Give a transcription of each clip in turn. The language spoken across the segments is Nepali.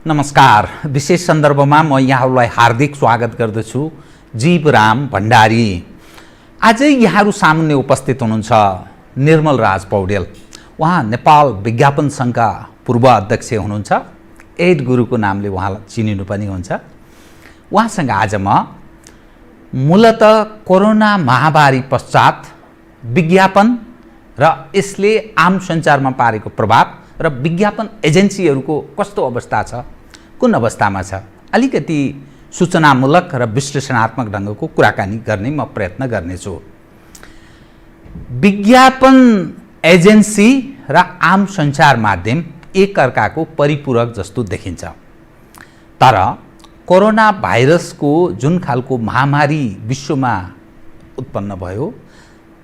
नमस्कार। विशेष सन्दर्भमा म यहाँहरूलाई हार्दिक स्वागत गर्दछु। जीवराम भण्डारी। आजै यहाँहरू सामुन्ने उपस्थित हुनुहुन्छ निर्मल राज पौडेल। उहाँ नेपाल विज्ञापन सङ्घका पूर्व अध्यक्ष हुनुहुन्छ। एड गुरुको नामले उहाँलाई चिनिनु पनि हुन्छ। उहाँसँग आज म मूलतः कोरोना महामारी पश्चात विज्ञापन र यसले आम सञ्चारमा पारेको प्रभाव र विज्ञापन एजेन्सीहरूको कस्तो अवस्था छ, कुन अवस्थामा छ, अलिकति सूचनामूलक र विश्लेषणात्मक ढङ्गको कुराकानी गर्ने म प्रयत्न गर्नेछु। विज्ञापन एजेन्सी र आम सञ्चार माध्यम एकअर्काको परिपूरक जस्तो देखिन्छ। तर कोरोना भाइरसको जुन खालको महामारी विश्वमा उत्पन्न भयो,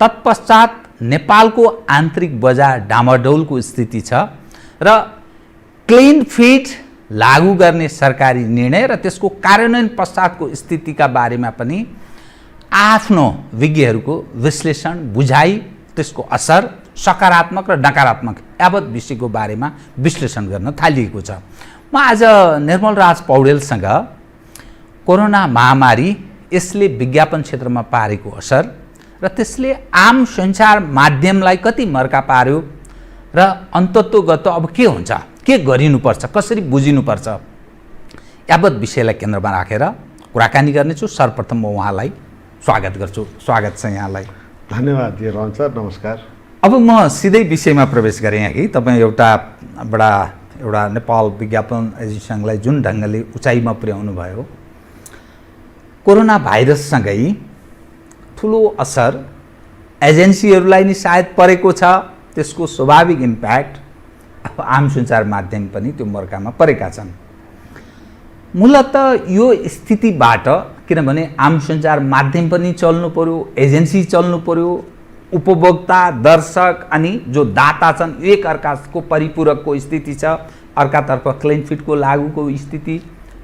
तत्पश्चात नेपालको आन्तरिक बजार डामाडौलको स्थिति छ र क्लिन फिट लागू गर्ने सरकारी निर्णय र त्यसको कार्यान्वयन पश्चातको स्थितिका बारेमा पनि आफ्नो विज्ञहरूको विश्लेषण, बुझाइ, त्यसको असर सकारात्मक र नकारात्मक यावत विषयको बारेमा विश्लेषण गर्न थालिएको छ। म आज निर्मल राज पौडेलसँग कोरोना महामारी, यसले विज्ञापन क्षेत्रमा पारेको असर र त्यसले आम सञ्चार माध्यमलाई कति मर्का पार्यो र अन्तत्वगत अब के हुन्छ, के गरिनुपर्छ, कसरी बुझिनुपर्छ, यावत विषयलाई केन्द्रमा राखेर कुराकानी गर्नेछु। सर्वप्रथम म उहाँलाई स्वागत गर्छु। स्वागत छ यहाँलाई। धन्यवाद रहन्छ सर, नमस्कार। अब म सिधै विषयमा प्रवेश गरेँ कि तपाईँ एउटा नेपाल विज्ञापन एजेन्सी सङ्घलाई जुन ढङ्गले उचाइमा पुर्याउनु भयो, कोरोना भाइरससँगै ठुलो असर एजेन्सीहरूलाई नि सायद परेको छ। त्यसको स्वाभाविक इम्प्याक्ट आम सञ्चार माध्यम पनि त्यो मर्कामा परेका छन्। मूलतः यो स्थितिबाट, किनभने आम सञ्चार माध्यम पनि चल्नु पर्यो, एजेन्सी चल्नु पर्यो, उपभोक्ता, दर्शक अनि जो दाता छन् एक अर्काको परिपूरकको स्थिति छ, अर्कातर्फ क्लिन फिटको लागुको स्थिति,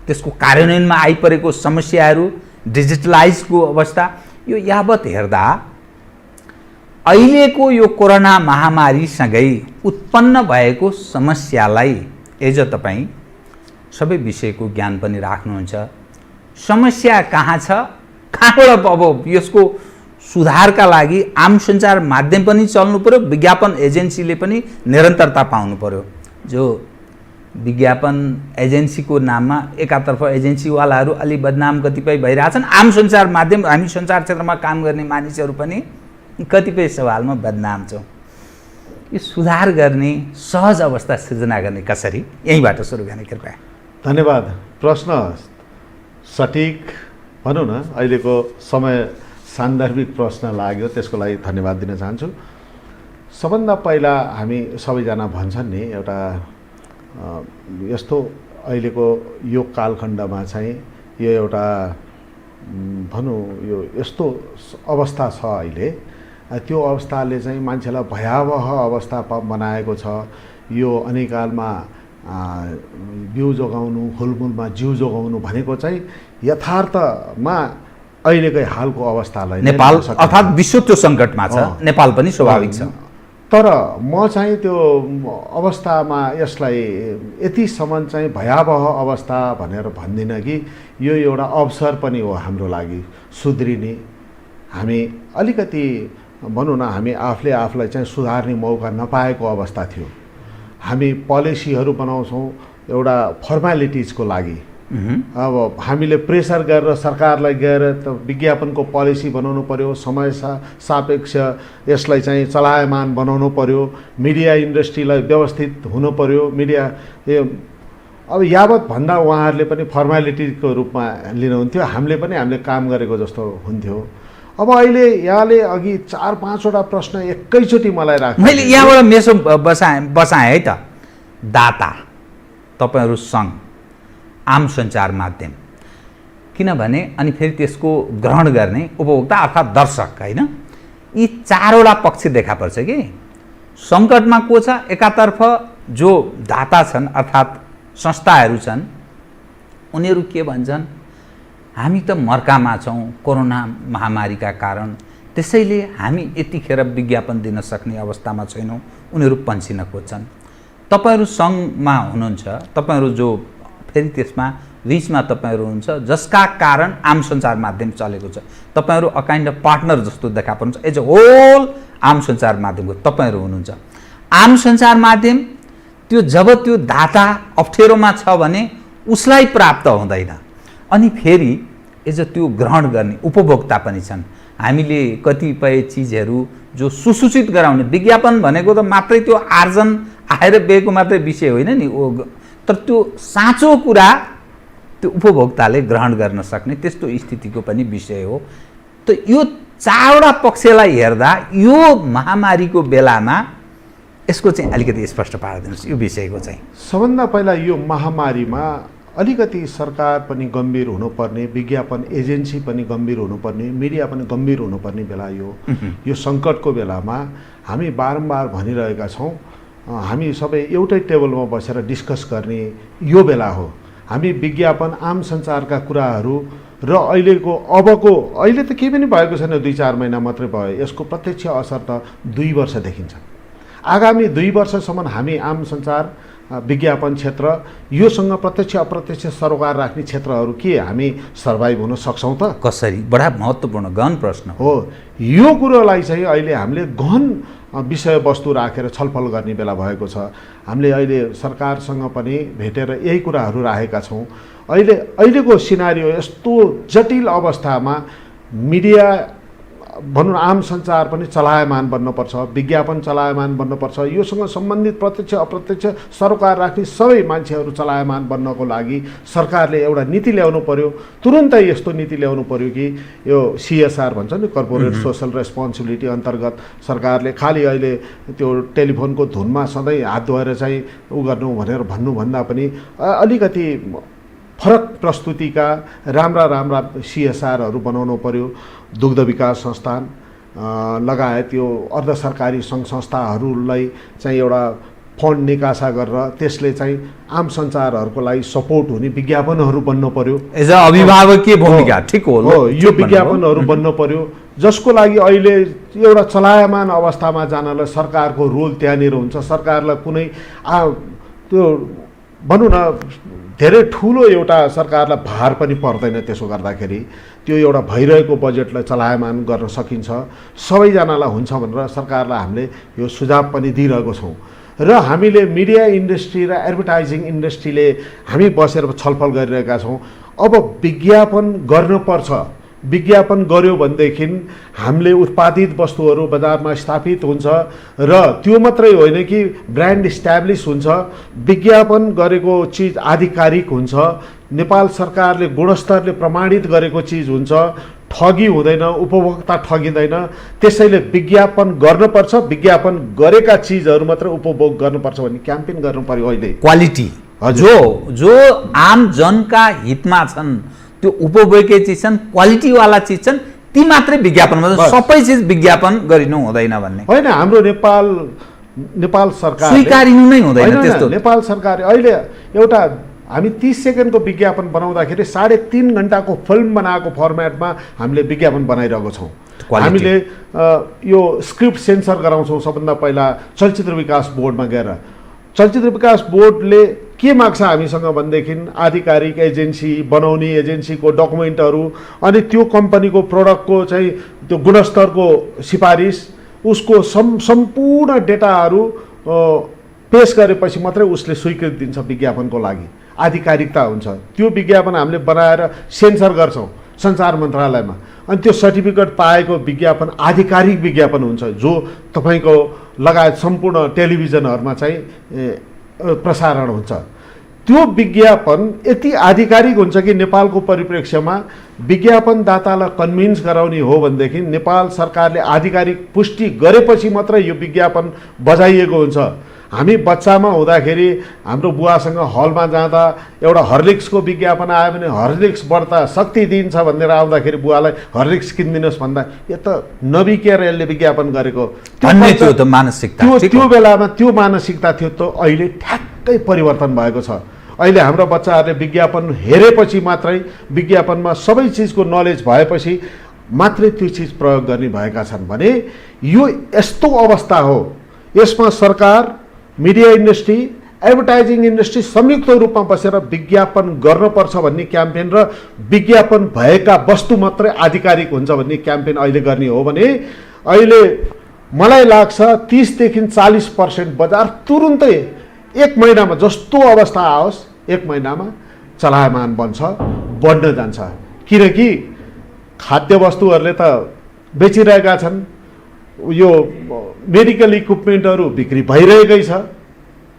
त्यसको कार्यान्वयनमा आइपरेको समस्याहरू, डिजिटलाइजको अवस्था, यो यावत हेर्दा अहिलेको यो कोरोना महामारीसँगै उत्पन्न भएको समस्यालाई एज तपाईँ सबै विषयको ज्ञान पनि राख्नुहुन्छ। समस्या कहाँ छ, कहाँबाट अब यसको सुधारका लागि आम सञ्चार माध्यम पनि चल्नु पर्यो, विज्ञापन एजेन्सीले पनि निरन्तरता पाउनु पर्यो। जो विज्ञापन एजेन्सीको नाममा एकातर्फ एजेन्सीवालाहरू अलि बदनाम कतिपय भइरहेछन्, आम सञ्चार माध्यम, हामी सञ्चार क्षेत्रमा काम गर्ने मानिसहरू पनि कतिपय सवालमा बदनाम छौँ। यो सुधार गर्ने, सहज अवस्था सृजना गर्ने कसरी, यहीँबाट सुरु गर्ने कृपया। धन्यवाद। प्रश्न सठिक भनौँ न, अहिलेको समय सान्दर्भिक प्रश्न लाग्यो, त्यसको लागि धन्यवाद दिन चाहन्छु। सबभन्दा पहिला हामी सबैजना भन्छन् नि, एउटा यस्तो अहिलेको यो कालखण्डमा चाहिँ यो एउटा भनौँ यो यस्तो अवस्था छ अहिले, त्यो अवस्थाले चाहिँ मान्छेलाई भयावह अवस्था बनाएको छ। यो अनिकालमा बिउ जोगाउनु, हुलमुलमा जिउ जोगाउनु भनेको चाहिँ यथार्थमा अहिलेकै हालको अवस्थालाई नेपाल अर्थात् विश्व त्यो सङ्कटमा छ, नेपाल पनि स्वाभाविक छ। तर म चाहिँ त्यो अवस्थामा यसलाई यतिसम्म चाहिँ भयावह अवस्था भनेर भन्दिनँ कि यो एउटा अवसर पनि हो हाम्रो लागि सुध्रिने। हामी अलिकति भनौँ न, हामी आफूलाई चाहिँ सुधार्ने मौका नपाएको अवस्था थियो। हामी पोलिसीहरू बनाउँछौँ एउटा फर्मालिटिजको लागि। अब हामीले प्रेसर गरेर सरकारलाई गएर त विज्ञापनको पोलिसी बनाउनु पर्यो, समय सापेक्ष यसलाई चाहिँ चलायमान बनाउनु पर्यो, मिडिया इन्डस्ट्रीलाई व्यवस्थित हुनु पर्यो, मिडिया अब यावत भन्दा उहाँहरूले पनि फर्मालिटीको रूपमा लिनुहुन्थ्यो, हामीले काम गरेको जस्तो हुन्थ्यो। अब अहिले यहाँले अघि 4-5वटा प्रश्न एकैचोटि मलाई राख्नु, मैले यहाँबाट मेसो बसाएँ है त। दाता, तपाईँहरू सङ्घ, आम सञ्चार माध्यम, किनभने अनि फेरि त्यसको ग्रहण गर्ने उपभोक्ता अर्थात् दर्शक, होइन, यी चारवटा पक्ष देखा पर्छ कि सङ्कटमा को छ। एकातर्फ जो दाता छन् अर्थात् संस्थाहरू छन्, उनीहरू के भन्छन्, हामी त मर्कामा छौँ कोरोना महामारीका कारण, त्यसैले हामी यतिखेर विज्ञापन दिन सक्ने अवस्थामा छैनौँ, उनीहरू पन्सिन खोज्छन्। तपाईँहरू सङ्घमा हुनुहुन्छ, तपाईँहरू जो फेरि त्यसमा बिचमा तपाईँहरू हुन्छ जसका कारण आम सञ्चार माध्यम चलेको छ। तपाईँहरू अ काइन्ड अफ पार्टनर जस्तो देखा पर्नुहुन्छ एज अ होल आम सञ्चार माध्यमको तपाईँहरू हुनुहुन्छ। आम सञ्चार माध्यम त्यो जब त्यो दाता अप्ठ्यारोमा छ भने उसलाई प्राप्त हुँदैन, अनि फेरि एज अ त्यो ग्रहण गर्ने उपभोक्ता पनि छन्। हामीले कतिपय चिजहरू जो सुसूचित गराउने, विज्ञापन भनेको त मात्रै त्यो आर्जन आएर गएको मात्रै विषय होइन नि, तर त्यो साँचो कुरा त्यो उपभोक्ताले ग्रहण गर्न सक्ने त्यस्तो स्थितिको पनि विषय हो। त यो चारवटा पक्षलाई हेर्दा यो महामारीको बेलामा यसको चाहिँ अलिकति स्पष्ट पारिदिनुहोस् यो विषयको चाहिँ। सबभन्दा पहिला यो महामारीमा अलिकति सरकार पनि गम्भीर हुनुपर्ने, विज्ञापन एजेन्सी पनि गम्भीर हुनुपर्ने, मिडिया पनि गम्भीर हुनुपर्ने बेला यो सङ्कटको बेलामा हामी बारम्बार भनिरहेका छौँ, हामी सबै एउटै टेबलमा बसेर डिस्कस गर्ने यो बेला हो। हामी विज्ञापन आम सञ्चारका कुराहरू र अहिले त केही पनि भएको छैन, 2-4 महिना मात्रै भयो, यसको प्रत्यक्ष असर त 2 वर्ष देखिन्छ। आगामी 2 वर्षसम्म हामी आम सञ्चार विज्ञापन क्षेत्र योसँग प्रत्यक्ष अप्रत्यक्ष सरोकार राख्ने क्षेत्रहरू के हामी सर्भाइभ हुन सक्छौँ त? कसरी? बडा महत्त्वपूर्ण गहन प्रश्न हो। यो कुरोलाई चाहिँ अहिले हामीले गहन विषयवस्तु राखेर छलफल गर्ने बेला भएको छ। हामीले अहिले सरकारसँग पनि भेटेर यही कुराहरू राखेका छौँ। अहिलेको सिनारियो यस्तो जटिल अवस्थामा मिडिया भनौँ आम सञ्चार पनि चलायमान बन्नुपर्छ, विज्ञापन चलायमान बन्नुपर्छ, योसँग सम्बन्धित प्रत्यक्ष अप्रत्यक्ष सरोकार राख्ने सबै मान्छेहरू चलायमान बन्नको लागि सरकारले एउटा नीति ल्याउनु पर्यो। तुरुन्तै यस्तो नीति ल्याउनु पर्यो कि यो CSR भन्छ नि, कर्पोरेट सोसल रेस्पोन्सिबिलिटी अन्तर्गत सरकारले खालि अहिले त्यो टेलिफोनको धुनमा सधैँ हात धोएर चाहिँ गर्नु भनेर भन्नुभन्दा पनि अलिकति फरक प्रस्तुतिका राम्रा CSRहरू बनाउनु पर्यो। दुग्ध विकास संस्थान लगायत यो अर्ध सरकारी सङ्घ संस्थाहरूलाई चाहिँ एउटा फन्ड निकासा गरेर त्यसले चाहिँ आम सञ्चारहरूको लागि सपोर्ट हुने विज्ञापनहरू बन्नु पर्यो। एज अ अभिभावकीय भूमिका ठिक हो, यो विज्ञापनहरू बन्नु पर्यो, जसको लागि अहिले एउटा चलायमान अवस्थामा जानलाई सरकारको रोल त्यहाँनिर हुन्छ। सरकारलाई कुनै त्यो भनौँ न धेरै ठुलो एउटा सरकारलाई भार पनि पर्दैन। त्यसो गर्दाखेरि त्यो एउटा भइरहेको बजेटलाई चलायमान गर्न सकिन्छ, सबैजनालाई हुन्छ भनेर सरकारलाई हामीले यो सुझाव पनि दिइरहेको छौँ। र हामीले मिडिया इन्डस्ट्री र एडभर्टाइजिङ इन्डस्ट्रीले हामी बसेर छलफल गरिरहेका छौँ। अब विज्ञापन गर्नुपर्छ, विज्ञापन गर्यो भनेदेखि हामीले उत्पादित वस्तुहरू बजारमा स्थापित हुन्छ र त्यो मात्रै होइन कि ब्रान्ड इस्ट्याब्लिस हुन्छ, विज्ञापन गरेको चिज आधिकारिक हुन्छ, नेपाल सरकारले गुणस्तरले प्रमाणित गरेको चिज हुन्छ, ठगी हुँदैन, उपभोक्ता ठगिँदैन। त्यसैले विज्ञापन गर्नुपर्छ, विज्ञापन गरेका चिजहरू मात्र उपभोग गर्नुपर्छ भन्ने क्याम्पेन गर्नु पर्यो। अहिले क्वालिटी जो आम जनका हितमा छन्, त्यो उपभोग्य चिज छन्, क्वालिटीवाला चिज छन्, ती मात्रै विज्ञापन, सबै चिज विज्ञापन गरिनु हुँदैन भन्ने होइन। हाम्रो नेपाल सरकार स्वीकारिनु नै हुँदैन त्यस्तो। नेपाल सरकार अहिले एउटा हामी 30 सेकेन्डको विज्ञापन बनाउँदाखेरि 3.5 घन्टाको फिल्म बनाएको फर्मेटमा हामीले विज्ञापन बनाइरहेको छौँ। हामीले यो स्क्रिप्ट सेन्सर गराउँछौँ सबभन्दा पहिला चलचित्र विकास बोर्डमा गएर। चलचित्र विकास बोर्डले के माग्छ हामीसँग भनेदेखि आधिकारिक एजेन्सी बनाउने, एजेन्सीको डकुमेन्टहरू, अनि त्यो कम्पनीको प्रडक्टको चाहिँ त्यो गुणस्तरको सिफारिस, उसको सम्पूर्ण डेटाहरू पेश गरेपछि मात्रै उसले स्वीकृति दिन्छ विज्ञापनको लागि, आधिकारिकता हुन्छ। त्यो विज्ञापन हामीले बनाएर सेन्सर गर्छौँ सञ्चार मन्त्रालयमा, अनि त्यो सर्टिफिकेट पाएको विज्ञापन आधिकारिक विज्ञापन हुन्छ, जो तपाईँको लगायत सम्पूर्ण टेलिभिजनहरूमा चाहिँ प्रसारण हुन्छ। त्यो विज्ञापन यति आधिकारिक हुन्छ कि नेपालको परिप्रेक्ष्यमा विज्ञापनदातालाई कन्भिन्स गराउने हो भनेदेखि नेपाल सरकारले आधिकारिक पुष्टि गरेपछि मात्रै यो विज्ञापन बजाइएको हुन्छ। हामी बच्चामा हुँदाखेरि हाम्रो बुवासँग हलमा जाँदा एउटा हर्लिक्सको विज्ञापन आयो भने हर्लिक्स बढ्ता शक्ति दिन्छ भनेर आउँदाखेरि बुवालाई हर्लिक्स किनिदिनुहोस् भन्दा यो त नबिकेर यसले विज्ञापन गरेको त्यो बेलामा त्यो मानसिकता थियो। त अहिले ठ्याक्कै परिवर्तन भएको छ। अहिले हाम्रो बच्चाहरूले विज्ञापन हेरेपछि मात्रै, विज्ञापनमा सबै चिजको नलेज भएपछि मात्रै त्यो चिज प्रयोग गर्ने भएका छन् भने यो यस्तो अवस्था हो। यसमा सरकार, मिडिया इन्डस्ट्री, एडभर्टाइजिङ इन्डस्ट्री संयुक्त रूपमा बसेर विज्ञापन गर्नुपर्छ भन्ने क्याम्पेन र विज्ञापन भएका वस्तु मात्रै आधिकारिक हुन्छ भन्ने क्याम्पेन अहिले गर्ने हो भने अहिले मलाई लाग्छ 30 देखि 40% बजार तुरुन्तै 1 महिनामा जस्तो अवस्था आओस् 1 महिनामा चलायमान बढ्न जान्छ। किनकि खाद्य वस्तुहरूले त बेचिरहेका छन्, यो मेडिकल इक्विपमेन्टहरू बिक्री भइरहेकै छ,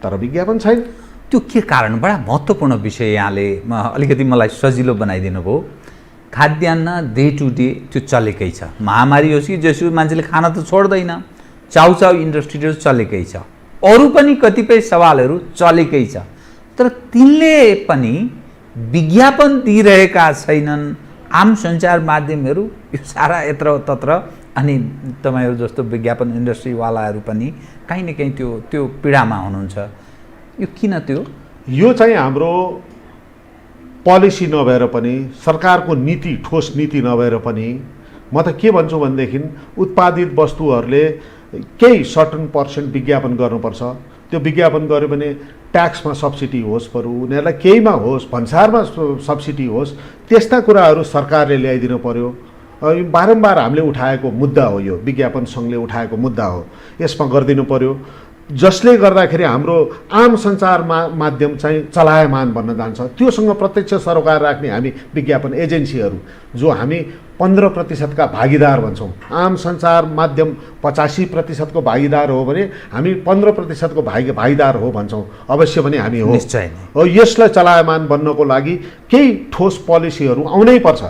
तर विज्ञापन छैन। त्यो के कारण? बडा महत्त्वपूर्ण विषय यहाँले अलिकति मलाई सजिलो बनाइदिनु भयो। खाद्यान्न डे टु डे त्यो चलेकै छ, महामारी होस् कि जसो मान्छेले खान त छोड्दैन, चाउचाउ इन्डस्ट्रीहरू चलेकै छ, अरू पनि कतिपय सवालहरू चलेकै छ, तर तिनले पनि विज्ञापन दिइरहेका छैनन्। आम सञ्चार माध्यमहरू यो सारा यत्र तत्र, अनि तपाईँहरू जस्तो विज्ञापन इन्डस्ट्रीवालाहरू पनि कहीँ न कहीँ त्यो पीडामा हुनुहुन्छ। यो किन? त्यो यो चाहिँ हाम्रो पोलिसी नभएर पनि, सरकारको नीति, ठोस नीति नभएर पनि, म त के भन्छु भनेदेखि उत्पादित वस्तुहरूले केही सर्टन पर्सेन्ट विज्ञापन गर्नुपर्छ। त्यो विज्ञापन गर्यो भने ट्याक्समा सब्सिडी होस्, बरु उनीहरूलाई केहीमा होस्, भन्सारमा सब्सिडी होस्, त्यस्ता कुराहरू सरकारले ल्याइदिनु पर्यो। बारम्बार हामीले उठाएको मुद्दा हो, यो विज्ञापन सङ्घले उठाएको मुद्दा हो, यसमा गरिदिनु पर्यो, जसले गर्दाखेरि हाम्रो आम सञ्चार माध्यम चाहिँ चलायमान बन्न जान्छ। त्योसँग प्रत्यक्ष सरोकार राख्ने हामी विज्ञापन एजेन्सीहरू, जो हामी 15% का भागीदार भन्छौँ, आम सञ्चार माध्यम 85% को भागीदार हो भने हामी 15% को भागीदार हो भन्छौँ। अवश्य पनि हामी हो। निश्चय नै यसलाई चलायमान बन्नको लागि केही ठोस पोलिसीहरू आउनै पर्छ।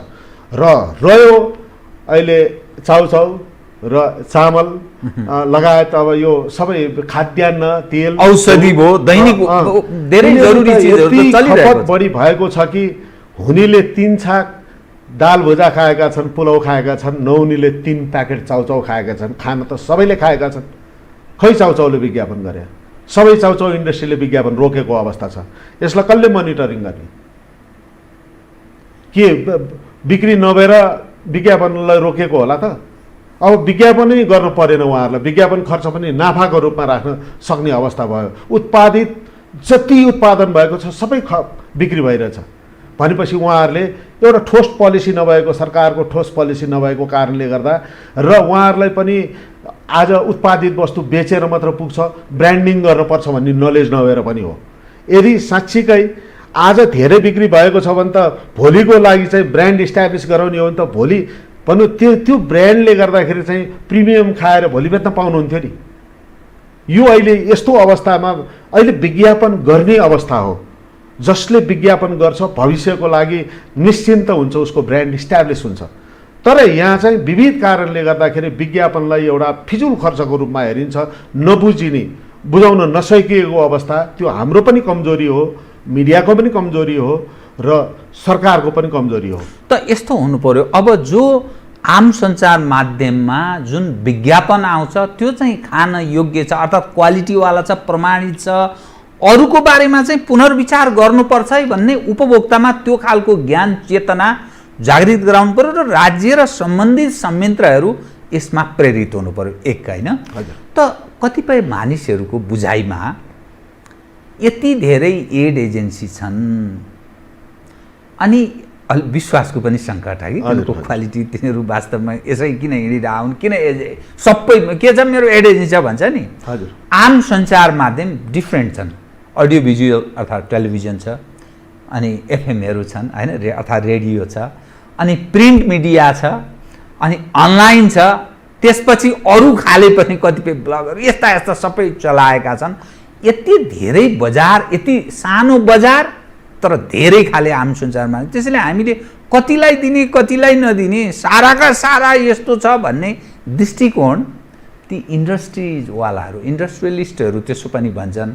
र रह्यो अहिले चाउचाउ र चामल लगायत अब यो सबै खाद्यान्न, तेल, औषधि भयो, दैनिक धेरै जरुरी चिजहरू त चलिरहेको छ। बढी भएको छ कि हुनेले 3 छाक दाल भुजा खाएका छन्, पुलाउ खाएका छन्, नहुनेले 3 प्याकेट चाउचाउ खाएका छन्। खाना त सबैले खाएका छन्, खै चाउचाउले विज्ञापन गरे? सबै चाउचाउ इन्डस्ट्रीले विज्ञापन रोकेको अवस्था छ। यसलाई कसले मोनिटरिङ गर्ने? के बिक्री नभएर विज्ञापनलाई रोकेको होला त? अब विज्ञापनै गर्न परेन, उहाँहरूलाई विज्ञापन खर्च पनि नाफाको रूपमा राख्न सक्ने अवस्था भयो। उत्पादित जति उत्पादन भएको छ सबै बिक्री भइरहेछ भनेपछि उहाँहरूले एउटा ठोस पोलिसी नभएको, सरकारको ठोस पोलिसी नभएको कारणले गर्दा, र उहाँहरूलाई पनि आज उत्पादित वस्तु बेचेर मात्र पुग्छ, ब्रान्डिङ गर्नुपर्छ भन्ने नलेज नभएर पनि हो। यदि साँच्चीकै आज धेरै बिक्री भएको छ भने त भोलिको लागि चाहिँ ब्रान्ड इस्टाब्लिस गराउने हो भने त भोलि पनि त्यो ब्रान्डले गर्दाखेरि चाहिँ प्रिमियम खाएर भोलि बेच्न पाउनुहुन्थ्यो नि। यो अहिले यस्तो अवस्थामा अहिले विज्ञापन गर्ने अवस्था हो। जसले विज्ञापन गर्छ भविष्यको लागि निश्चिन्त हुन्छ, उसको ब्रान्ड इस्टाब्लिस हुन्छ। तर यहाँ चाहिँ विविध कारणले गर्दाखेरि विज्ञापनलाई एउटा फिजुल खर्चको रूपमा हेरिन्छ, नबुझिने, बुझाउन नसकिएको अवस्था। त्यो हाम्रो पनि कमजोरी हो, मिडियाको पनि कमजोरी हो, र सरकारको पनि कमजोरी हो। त यस्तो हुनु पर्यो। अब जो आम सञ्चार माध्यममा जुन विज्ञापन आउँछ त्यो चाहिँ खान योग्य छ, अर्थात् क्वालिटीवाला छ, प्रमाणित छ, अरूको बारेमा चाहिँ पुनर्विचार गर्नुपर्छ है भन्ने उपभोक्तामा त्यो खालको ज्ञान चेतना जागृत गराउनु पर्यो, र राज्य र सम्बन्धित संयन्त्रहरू यसमा प्रेरित हुनु पर्यो। एक होइन त कतिपय मानिसहरूको बुझाइमा यति धेरै एड एजेन्सी छन्, अनि विश्वासको पनि सङ्कट है कि तिनीहरूको क्वालिटी, तिनीहरू वास्तवमा यसै किन हिँडिरहन्, किन सबै के छ मेरो एड एजेन्सी छ भन्छ नि। हजुर, आम सञ्चार माध्यम डिफ्रेन्ट छन्, अडियो भिजुअल अर्थात् टेलिभिजन छ, अनि एफएमहरू छन् होइन, अर्थात् रेडियो छ, अनि प्रिन्ट मिडिया छ, अनि अनलाइन छ, त्यसपछि अरू खाले पनि कतिपय ब्लगहरू यस्ता यस्ता सबै चलाएका छन्। यति धेरै बजार, यति सानो बजार, तर धेरै खाले आम सञ्चारमा, त्यसैले हामीले कतिलाई दिने कतिलाई नदिने, साराका सारा यस्तो छ भन्ने दृष्टिकोण ती इन्डस्ट्रिजवालाहरू, इन्डस्ट्रियलिस्टहरू त्यसो पनि भन्छन्।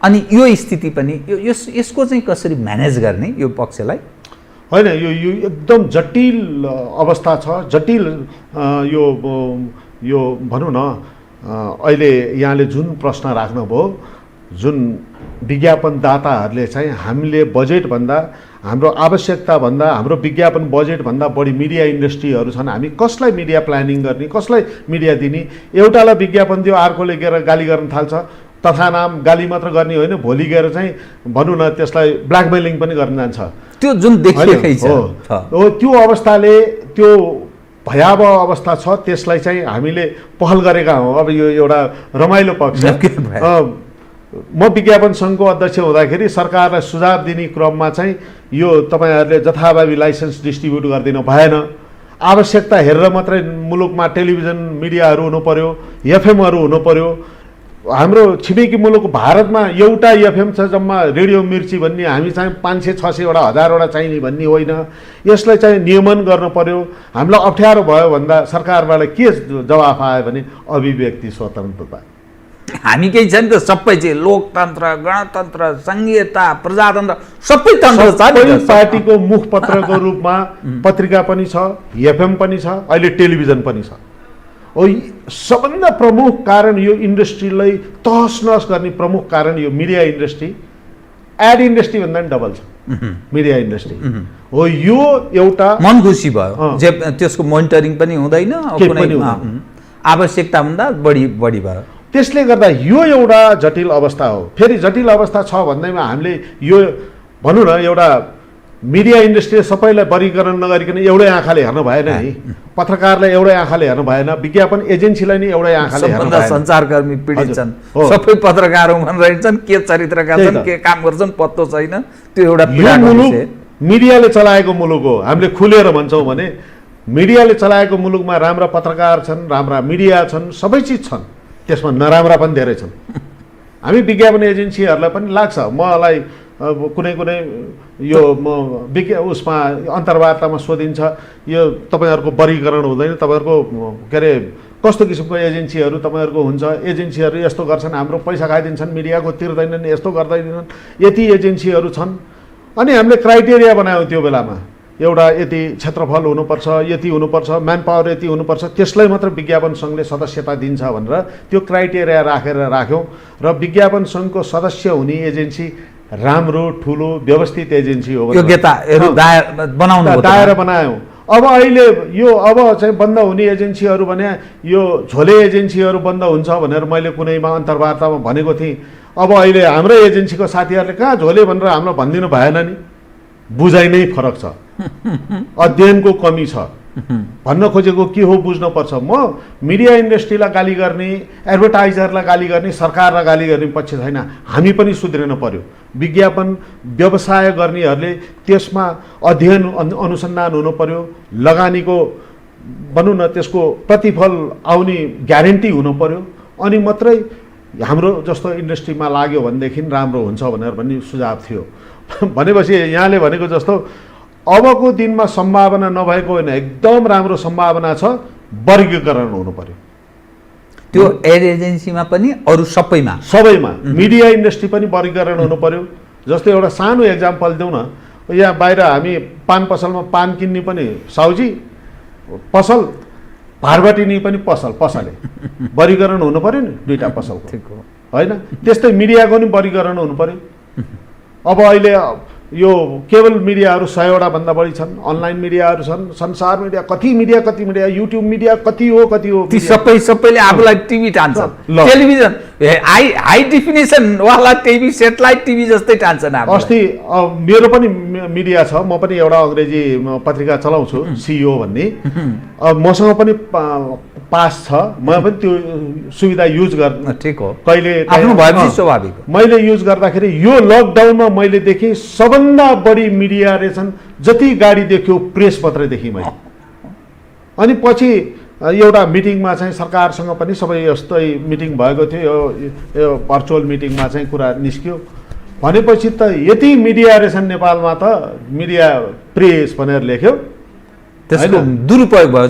अनि यो स्थिति पनि यसको चाहिँ कसरी म्यानेज गर्ने यो पक्षलाई? होइन, यो एकदम जटिल अवस्था छ। जटिल यो भनौँ न, अहिले यहाँले जुन प्रश्न राख्नुभयो, जुन विज्ञापनदाताहरूले चाहिँ हामीले बजेटभन्दा, हाम्रो आवश्यकताभन्दा, हाम्रो विज्ञापन बजेटभन्दा बढी मिडिया इन्डस्ट्रीहरू छन्, हामी कसलाई मिडिया प्लानिङ गर्ने, कसलाई मिडिया दिने? एउटालाई विज्ञापन दियो, अर्कोले गएर गाली गर्न थाल्छ, तथा नाम गाली मात्र गर्ने होइन, भोलि गएर चाहिँ भनौँ न त्यसलाई ब्ल्याकमेलिङ पनि गर्न जान्छ। त्यो जुन देखिएकै छ हो, त्यो अवस्थाले त्यो भयावह अवस्था छ, त्यसलाई चाहिँ हामीले पहल गरेका हौँ। अब यो एउटा रमाइलो पक्ष। म विज्ञापन सङ्घको अध्यक्ष हुँदाखेरि सरकारलाई सुझाव दिने क्रममा चाहिँ यो तपाईँहरूले जथाभावी लाइसेन्स डिस्ट्रिब्युट गरिदिनु भएन, आवश्यकता हेरेर मात्रै मुलुकमा टेलिभिजन मिडियाहरू हुनु पर्यो, एफएमहरू हुनु पर्यो। हाम्रो छिमेकी मुलुक भारतमा एउटा एफएम छ जम्मा, रेडियो मिर्ची भन्ने, हामी चाहिँ 500-600 1000 चाहिने भन्ने होइन। यसलाई चाहिँ नियमन गर्नु पर्यो। हामीलाई अप्ठ्यारो भयो भन्दा सरकारबाट के जवाफ आयो भने अभिव्यक्ति स्वतन्त्रता। हामी केही छैन त, सबै चाहिँ लोकतन्त्र, गणतन्त्र, सङ्घीयता, प्रजातन्त्र सबै तन्त्र छ। पार्टीको मुखपत्रको रूपमा पत्रिका पनि छ, एफएम पनि छ, अहिले टेलिभिजन पनि छ। हो, सबभन्दा प्रमुख कारण यो इन्डस्ट्रीलाई तहस नहस गर्ने प्रमुख कारण यो मिडिया इन्डस्ट्री, एड इन्डस्ट्री भन्दा पनि डबल छ मिडिया इन्डस्ट्री। हो, यो एउटा मन खुसी भयो जे त्यसको मोनिटरिङ पनि हुँदैन, कुनै आवश्यकता भन्दा बढी भयो। त्यसले गर्दा यो एउटा जटिल अवस्था हो। फेरि जटिल अवस्था छ भन्दैमा हामीले यो भनौँ न, एउटा मिडिया इन्डस्ट्रीले सबैलाई वर्गीकरण नगरिकन एउटै आँखाले हेर्नु भएन है। पत्रकारलाई एउटै आँखाले हेर्नु भएन, विज्ञापन एजेन्सीलाई नि एउटै आँखाले हेर्नु भएन। सञ्चारकर्मी पीडित छन्, सबै पत्रकार हुन रहेछन्, के चरित्रका छन्, के काम गर्छन् पत्तो छैन। त्यो एउटा मुलुक मिडियाले चलाएको मुलुक हो। हामीले खुलेर भन्छौँ भने मिडियाले चलाएको मुलुकमा राम्रा पत्रकार छन्, राम्रा मिडिया छन्, सबै चिज छन्, त्यसमा नराम्रा पनि धेरै छन्। हामी विज्ञापन एजेन्सीहरूलाई पनि लाग्छ, मलाई कुनै यो उसमा अन्तर्वार्तामा सोधिन्छ, यो तपाईँहरूको वर्गीकरण हुँदैन, तपाईँहरूको के अरे कस्तो किसिमको एजेन्सीहरू तपाईँहरूको हुन्छ, एजेन्सीहरू यस्तो गर्छन्, हाम्रो पैसा खाइदिन्छन्, मिडियाको तिर्दैनन्, यस्तो गर्दैनन्, यति एजेन्सीहरू छन्। अनि हामीले क्राइटेरिया बनायौँ त्यो बेलामा, एउटा यति क्षेत्रफल हुनुपर्छ, यति हुनुपर्छ, म्यान पावर यति हुनुपर्छ, त्यसलाई मात्र विज्ञापन सङ्घले सदस्यता दिन्छ भनेर त्यो क्राइटेरिया राख्यौँ। र विज्ञापन सङ्घको सदस्य हुने एजेन्सी राम्रो ठुलो व्यवस्थित एजेन्सी हो, दायरा बनायौँ। अब अहिले यो अब चाहिँ बन्द हुने एजेन्सीहरू भने यो झोले एजेन्सीहरू बन्द हुन्छ भनेर मैले कुनैमा अन्तर्वार्तामा भनेको थिएँ। अब अहिले हाम्रो एजेन्सीको साथीहरूले कहाँ झोले भनेर हामीलाई भनिदिनु भएन नि, बुझाइ नै फरक छ, अध्ययनको कमी छ। भन्न खोजेको के हो बुझ्नुपर्छ। म मिडिया इन्डस्ट्रीलाई गाली गर्ने, एडभर्टाइजरलाई गाली गर्ने, सरकारलाई गाली गर्ने पक्ष छैन। हामी पनि सुध्रिनु पर्यो। विज्ञापन व्यवसाय गर्नेहरूले त्यसमा अध्ययन अनुसन्धान हुनु पर्यो, लगानीको भनौँ न त्यसको प्रतिफल आउने ग्यारेन्टी हुनु पर्यो, अनि मात्रै हाम्रो जस्तो इन्डस्ट्रीमा लाग्यो भनेदेखि राम्रो हुन्छ भनेर भन्ने सुझाव थियो। भनेपछि यहाँले भनेको जस्तो अबको दिनमा सम्भावना नभएको होइन, एकदम राम्रो सम्भावना छ, वर्गीकरण हुनु पर्यो। त्यो एड एजेन्सीमा पनि अरू सबैमा मिडिया इन्डस्ट्री पनि वर्गीकरण हुनु पर्यो। जस्तै एउटा सानो एक्जाम्पल दिउँ न, यहाँ बाहिर हामी पान पसलमा पान किन्ने पनि साउजी पसल, भारबाटिनी पनि पसले वर्गीकरण हुनु पर्यो नि, दुईवटा पसलको होइन। त्यस्तै मिडियाको नि वर्गीकरण हुनु पर्यो। अब अहिले यो केबल मिडियाहरू 100 भन्दा बढी छन्, अनलाइन मिडियाहरू छन्, संसार मिडिया कति मिडिया, युट्युब मिडिया कति हो। ती सबैले आफूलाई टिभी टान्छन्, टेलिभिजन हाई डेफिनेसन वाला टिभी, सेटेलाइट टिभी जस्तै टान्छन्। अस्ति मेरो पनि मिडिया छ, म पनि एउटा अङ्ग्रेजी पत्रिका चलाउँछु, सिइओ भन्ने। मसँग पनि पास छ, म पनि त्यो सुविधा युज गर्न ठिक हो, कहिले आफ्नो भएपछि स्वाभाविक। मैले युज गर्दाखेरि यो लकडाउनमा मैले देखेँ सबभन्दा बढी मिडिया रहेछन्, जति गाडी देख्यो प्रेस मात्रै देखेँ मैले। अनि पछि एउटा मिटिङमा चाहिँ सरकारसँग पनि सबै यस्तै मिटिङ भएको थियो, यो भर्चुअल मिटिङमा चाहिँ कुरा निस्क्यो। भनेपछि त यति मिडिया रहेछन् नेपालमा, त मिडिया प्रेस भनेर लेख्यो, त्यसको दुरुपयोग भयो।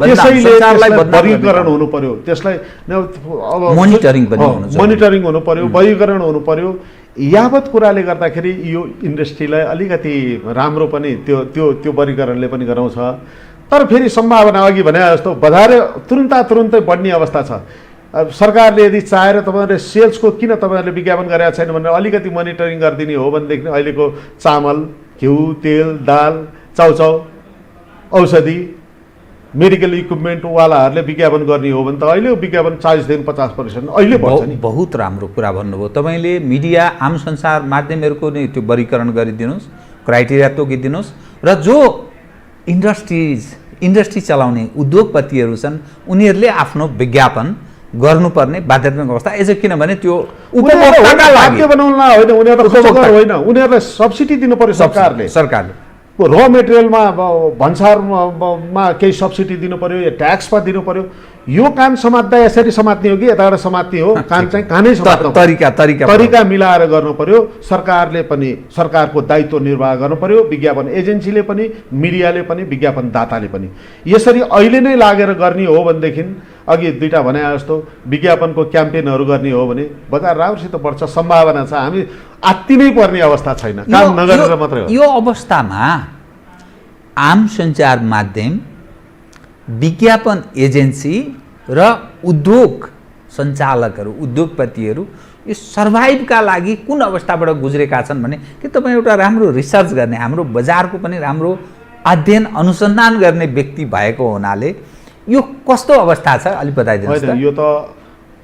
त्यसैले वर्गीकरण हुनु पर्यो, त्यसलाई अब मोनिटरिङ हुनु पर्यो, वर्गीकरण हुनु पर्यो। यावत कुराले गर्दाखेरि यो इन्डस्ट्रीलाई अलिकति राम्रो पनि त्यो वर्गीकरणले पनि गराउँछ। तर फेरि सम्भावना अघि भने जस्तो बजारै तुरुन्तै बढ्ने अवस्था छ। सरकारले यदि चाहेर तपाईँहरूले सेल्सको किन तपाईँहरूले विज्ञापन गरेका छैन भनेर अलिकति मोनिटरिङ गरिदिने हो भनेदेखि अहिलेको चामल, घिउ, तेल, दाल, चाउचाउ, औषधि मेडिकल इक्विपमेन्टवालाहरूले विज्ञापन गर्ने हो भने त अहिले विज्ञापन 40 देखि 50% अहिले बढ्छ नि। बहुत राम्रो कुरा भन्नुभयो तपाईँले। मिडिया आम संसार माध्यमहरूको नै त्यो वर्गीकरण गरिदिनुहोस्, क्राइटेरिया तोकिदिनुहोस् र जो इन्डस्ट्री चलाउने उद्योगपतिहरू छन् उनीहरूले आफ्नो विज्ञापन गर्नुपर्ने बाध्यात्मक अवस्था एज किनभने त्यो उपभोक्ताका लागि बनाउनलाई होइन, उनीहरूलाई खर्च होइन, उनीहरूलाई सब्सिडी दिनु पर्यो सरकारले र मेटेरियलमा भन्सारमा केही सब्सिडी दिनु पर्यो या ट्याक्समा दिनु पर्यो। यो कान समात्दा यसरी समात्ने हो कि यताबाट समात्ने हो, कान चाहिँ कानै समात्नु तरिका मिलाएर गर्नु पर्यो। सरकारले पनि सरकारको दायित्व निर्वाह गर्नु पर्यो, विज्ञापन एजेन्सीले पनि, मिडियाले पनि, विज्ञापनदाताले पनि। यसरी अहिले नै लागेर गर्ने हो भनेदेखि अघि दुईटा भने जस्तो विज्ञापनको क्याम्पेनहरू गर्ने हो भने बजार राम्रोसित बढ्छ, सम्भावना छ। हामी आत्तिनै पर्ने अवस्था छैन, काम नगरेर मात्रै हो। यो अवस्थामा आम सञ्चार माध्यम, विज्ञापन एजेन्सी र उद्योग सञ्चालकहरू, उद्योगपतिहरू यो सर्भाइभका लागि कुन अवस्थाबाट गुज्रेका छन् भने कि तपाईँ एउटा राम्रो रिसर्च गर्ने, हाम्रो बजारको पनि राम्रो अध्ययन अनुसन्धान गर्ने व्यक्ति भएको हुनाले यो कस्तो अवस्था छ अलिक बताइदिनुहोस् त। यो त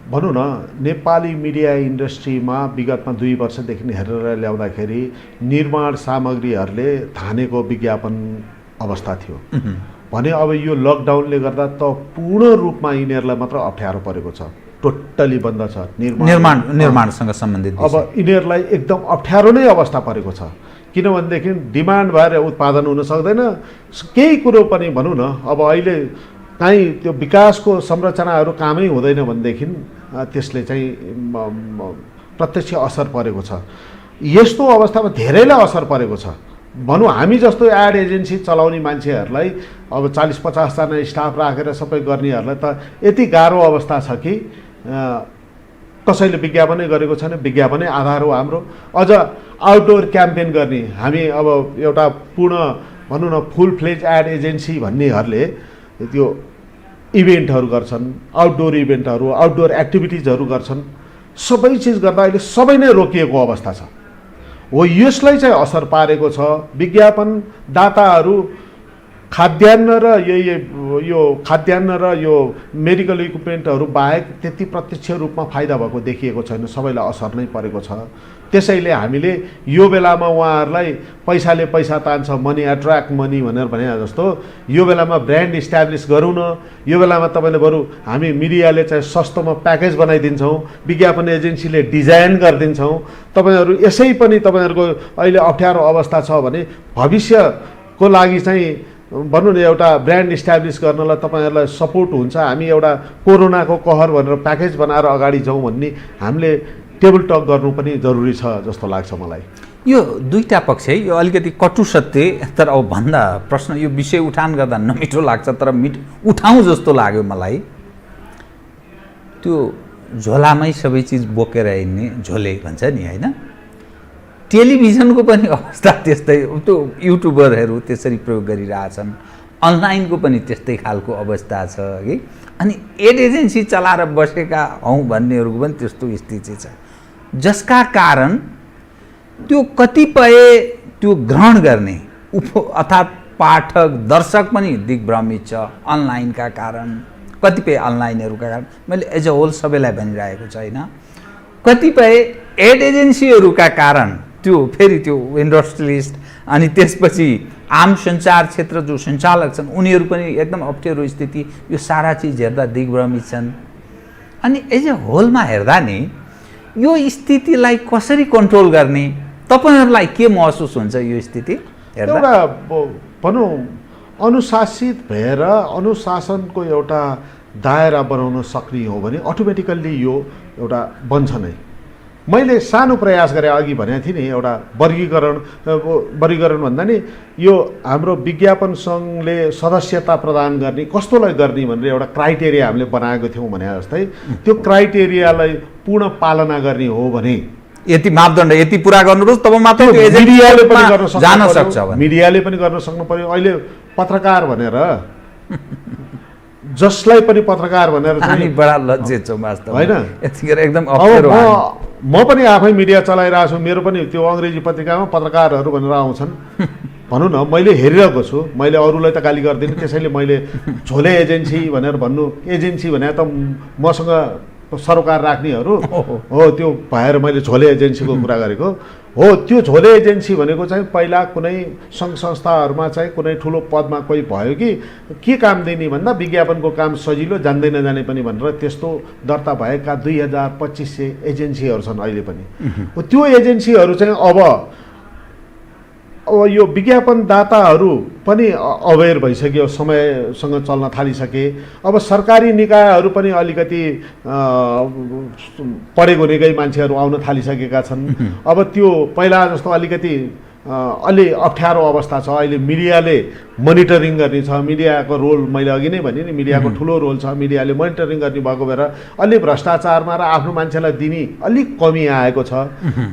भनौँ न, नेपाली मिडिया इन्डस्ट्रीमा विगतमा 2 वर्षदेखि हेरेर ल्याउँदाखेरि निर्माण सामग्रीहरूले धानेको विज्ञापन अवस्था थियो भने अब यो लकडाउनले गर्दा त पूर्ण रूपमा यिनीहरूलाई मात्र अप्ठ्यारो परेको छ, टोटली बन्द छ निर्माणसँग सम्बन्धित। अब यिनीहरूलाई एकदम अप्ठ्यारो नै अवस्था परेको छ, किनभनेदेखि डिमान्ड भएर उत्पादन हुन सक्दैन। केही कुरो पनि भनौँ न, अब अहिले काहीँ त्यो विकासको संरचनाहरू कामै हुँदैन भनेदेखि त्यसले चाहिँ प्रत्यक्ष असर परेको छ। यस्तो अवस्थामा धेरैलाई असर परेको छ। भनौँ हामी जस्तो एड एजेन्सी चलाउने मान्छेहरूलाई अब 40-50 जना स्टाफ राखेर सबै गर्नेहरूलाई त यति गाह्रो अवस्था छ कि कसैले विज्ञापनै गरेको छैन, विज्ञापनै आधार हो हाम्रो। अझ आउटडोर क्याम्पेन गर्ने हामी अब एउटा पूर्ण भनौँ न फुल फ्लेज एड एजेन्सी भन्नेहरूले त्यो इभेन्टहरू गर्छन्, आउटडोर इभेन्टहरू, आउटडोर एक्टिभिटिजहरू गर्छन्। सबै चिज गर्दा अहिले सबै नै रोकिएको अवस्था छ। हो यसलाई चाहिँ असर पारेको छ। विज्ञापनदाताहरू खाद्यान्न र खाद्यान्न र यो मेडिकल इक्विपमेन्टहरू बाहेक त्यति प्रत्यक्ष रूपमा फाइदा भएको देखिएको छैन, सबैलाई असर नै परेको छ। त्यसैले हामीले यो बेलामा उहाँहरूलाई पैसाले पैसा तान्छ, मनी एट्र्याक्ट मनी भनेर भने जस्तो यो बेलामा ब्रान्ड इस्ट्याब्लिस गरौँ न। यो बेलामा तपाईँले बरु हामी मिडियाले चाहिँ सस्तोमा प्याकेज बनाइदिन्छौँ, विज्ञापन एजेन्सीले डिजाइन गरिदिन्छौँ। तपाईँहरू यसै पनि तपाईँहरूको अहिले अप्ठ्यारो अवस्था छ भने भविष्यको लागि चाहिँ भनौँ न एउटा ब्रान्ड इस्ट्याब्लिस गर्नलाई तपाईँहरूलाई सपोर्ट हुन्छ। हामी एउटा कोरोनाको कहर भनेर प्याकेज बनाएर अगाडि जाउँ भन्ने हामीले टेबल टक गर्नु पनि जरुरी छ जस्तो लाग्छ मलाई। यो दुईटा पक्ष है, यो अलिकति कटु सत्य, तर अब भन्दा प्रश्न यो विषय उठान गर्दा नमिठो लाग्छ, तर उठाउँ जस्तो लाग्यो मलाई। त्यो झोलामै सबै चिज बोकेर हिँड्ने झोले भन्छ नि होइन, टेलिभिजनको पनि अवस्था त्यस्तै। त्यो युट्युबरहरू त्यसरी प्रयोग गरिरहेछन्, अनलाइनको पनि त्यस्तै खालको अवस्था छ कि। अनि एड एजेन्सी चलाएर बसेका हौँ भन्नेहरूको पनि त्यस्तो स्थिति छ, जसका कारण त्यो कतिपय त्यो ग्रहण गर्ने अर्थात् पाठक दर्शक पनि दिग्भ्रमित छ अनलाइनका कारण, कतिपय अनलाइनहरूका कारण। मैले एज अ होल सबैलाई भनिरहेको छैन, कतिपय एड एजेन्सीहरूका कारण त्यो फेरि त्यो इन्डस्ट्रियलिस्ट अनि त्यसपछि आम सञ्चार क्षेत्र जो सञ्चालक छन् उनीहरू पनि एकदम अप्ठ्यारो स्थिति, यो सारा चिज हेर्दा दिग्भ्रमित छन्। अनि एज अ होलमा हेर्दा नि यो स्थितिलाई कसरी कन्ट्रोल गर्ने, तपाईँहरूलाई के महसुस हुन्छ यो स्थिति हेर्दा? एउटा भनौँ अनुशासित भएर अनुशासनको एउटा दायरा बनाउन सक्ने हो भने अटोमेटिकल्ली यो एउटा बन्छ नै। मैले सानो प्रयास गरेँ, अघि भनेको थिएँ नि, एउटा वर्गीकरण भन्दा नि यो हाम्रो विज्ञापन सङ्घले सदस्यता प्रदान गर्ने कस्तोलाई गर्ने भनेर एउटा क्राइटेरिया हामीले बनाएको थियौँ भने जस्तै त्यो क्राइटेरियालाई पूर्ण पालना गर्ने हो भने यति मापदण्ड यति पुरा गर्नुपर्छ तब मात्र मिडियाले पनि गर्न जान सक्छ। मिडियाले पनि गर्न सक्नु पर्यो। अहिले पत्रकार भनेर जसलाई पनि पत्रकार भनेर हामी बडा लज्जित छौँ वास्तवमा होइन, यतिखेर एकदम अप्ठ्यारो। म पनि आफै मिडिया चलाइरहेको छु, मेरो पनि त्यो अङ्ग्रेजी पत्रिकामा पत्रकारहरू भनेर आउँछन् भनौँ न मैले हेरिरहेको छु, मैले अरूलाई त गाली गर्दिनँ, त्यसैले मैले झोले एजेन्सी भनेर भन्नु, एजेन्सी भने त मसँग सरोकार राख्नेहरू हो त्यो भएर मैले झोले एजेन्सीको कुरा गरेको हो। त्यो झोले एजेन्सी भनेको चाहिँ पहिला कुनै सङ्घ संस्थाहरूमा चाहिँ कुनै ठुलो पदमा कोही भयो कि के काम दिने भन्दा विज्ञापनको काम सजिलो, जान्दै नजाने पनि भनेर त्यस्तो दर्ता भएका 2200 एजेन्सीहरू छन् अहिले पनि। त्यो एजेन्सीहरू चाहिँ अब यो विज्ञापनदाताहरू पनि अवेर भइसक्यो, समयसँग चल्न थालिसके। अब सरकारी निकायहरू पनि अलिकति पढेको निकै मान्छेहरू आउन थालिसकेका छन्। अब त्यो पहिला जस्तो अलिकति अलि अप्ठ्यारो अवस्था छ। अहिले मिडियाले मोनिटरिङ गर्ने छ, मिडियाको रोल मैले अघि नै भने नि मिडियाको ठुलो रोल छ, मिडियाले मोनिटरिङ गर्ने भएको भएर अलि भ्रष्टाचारमा र आफ्नो मान्छेलाई दिने अलिक कमी आएको छ।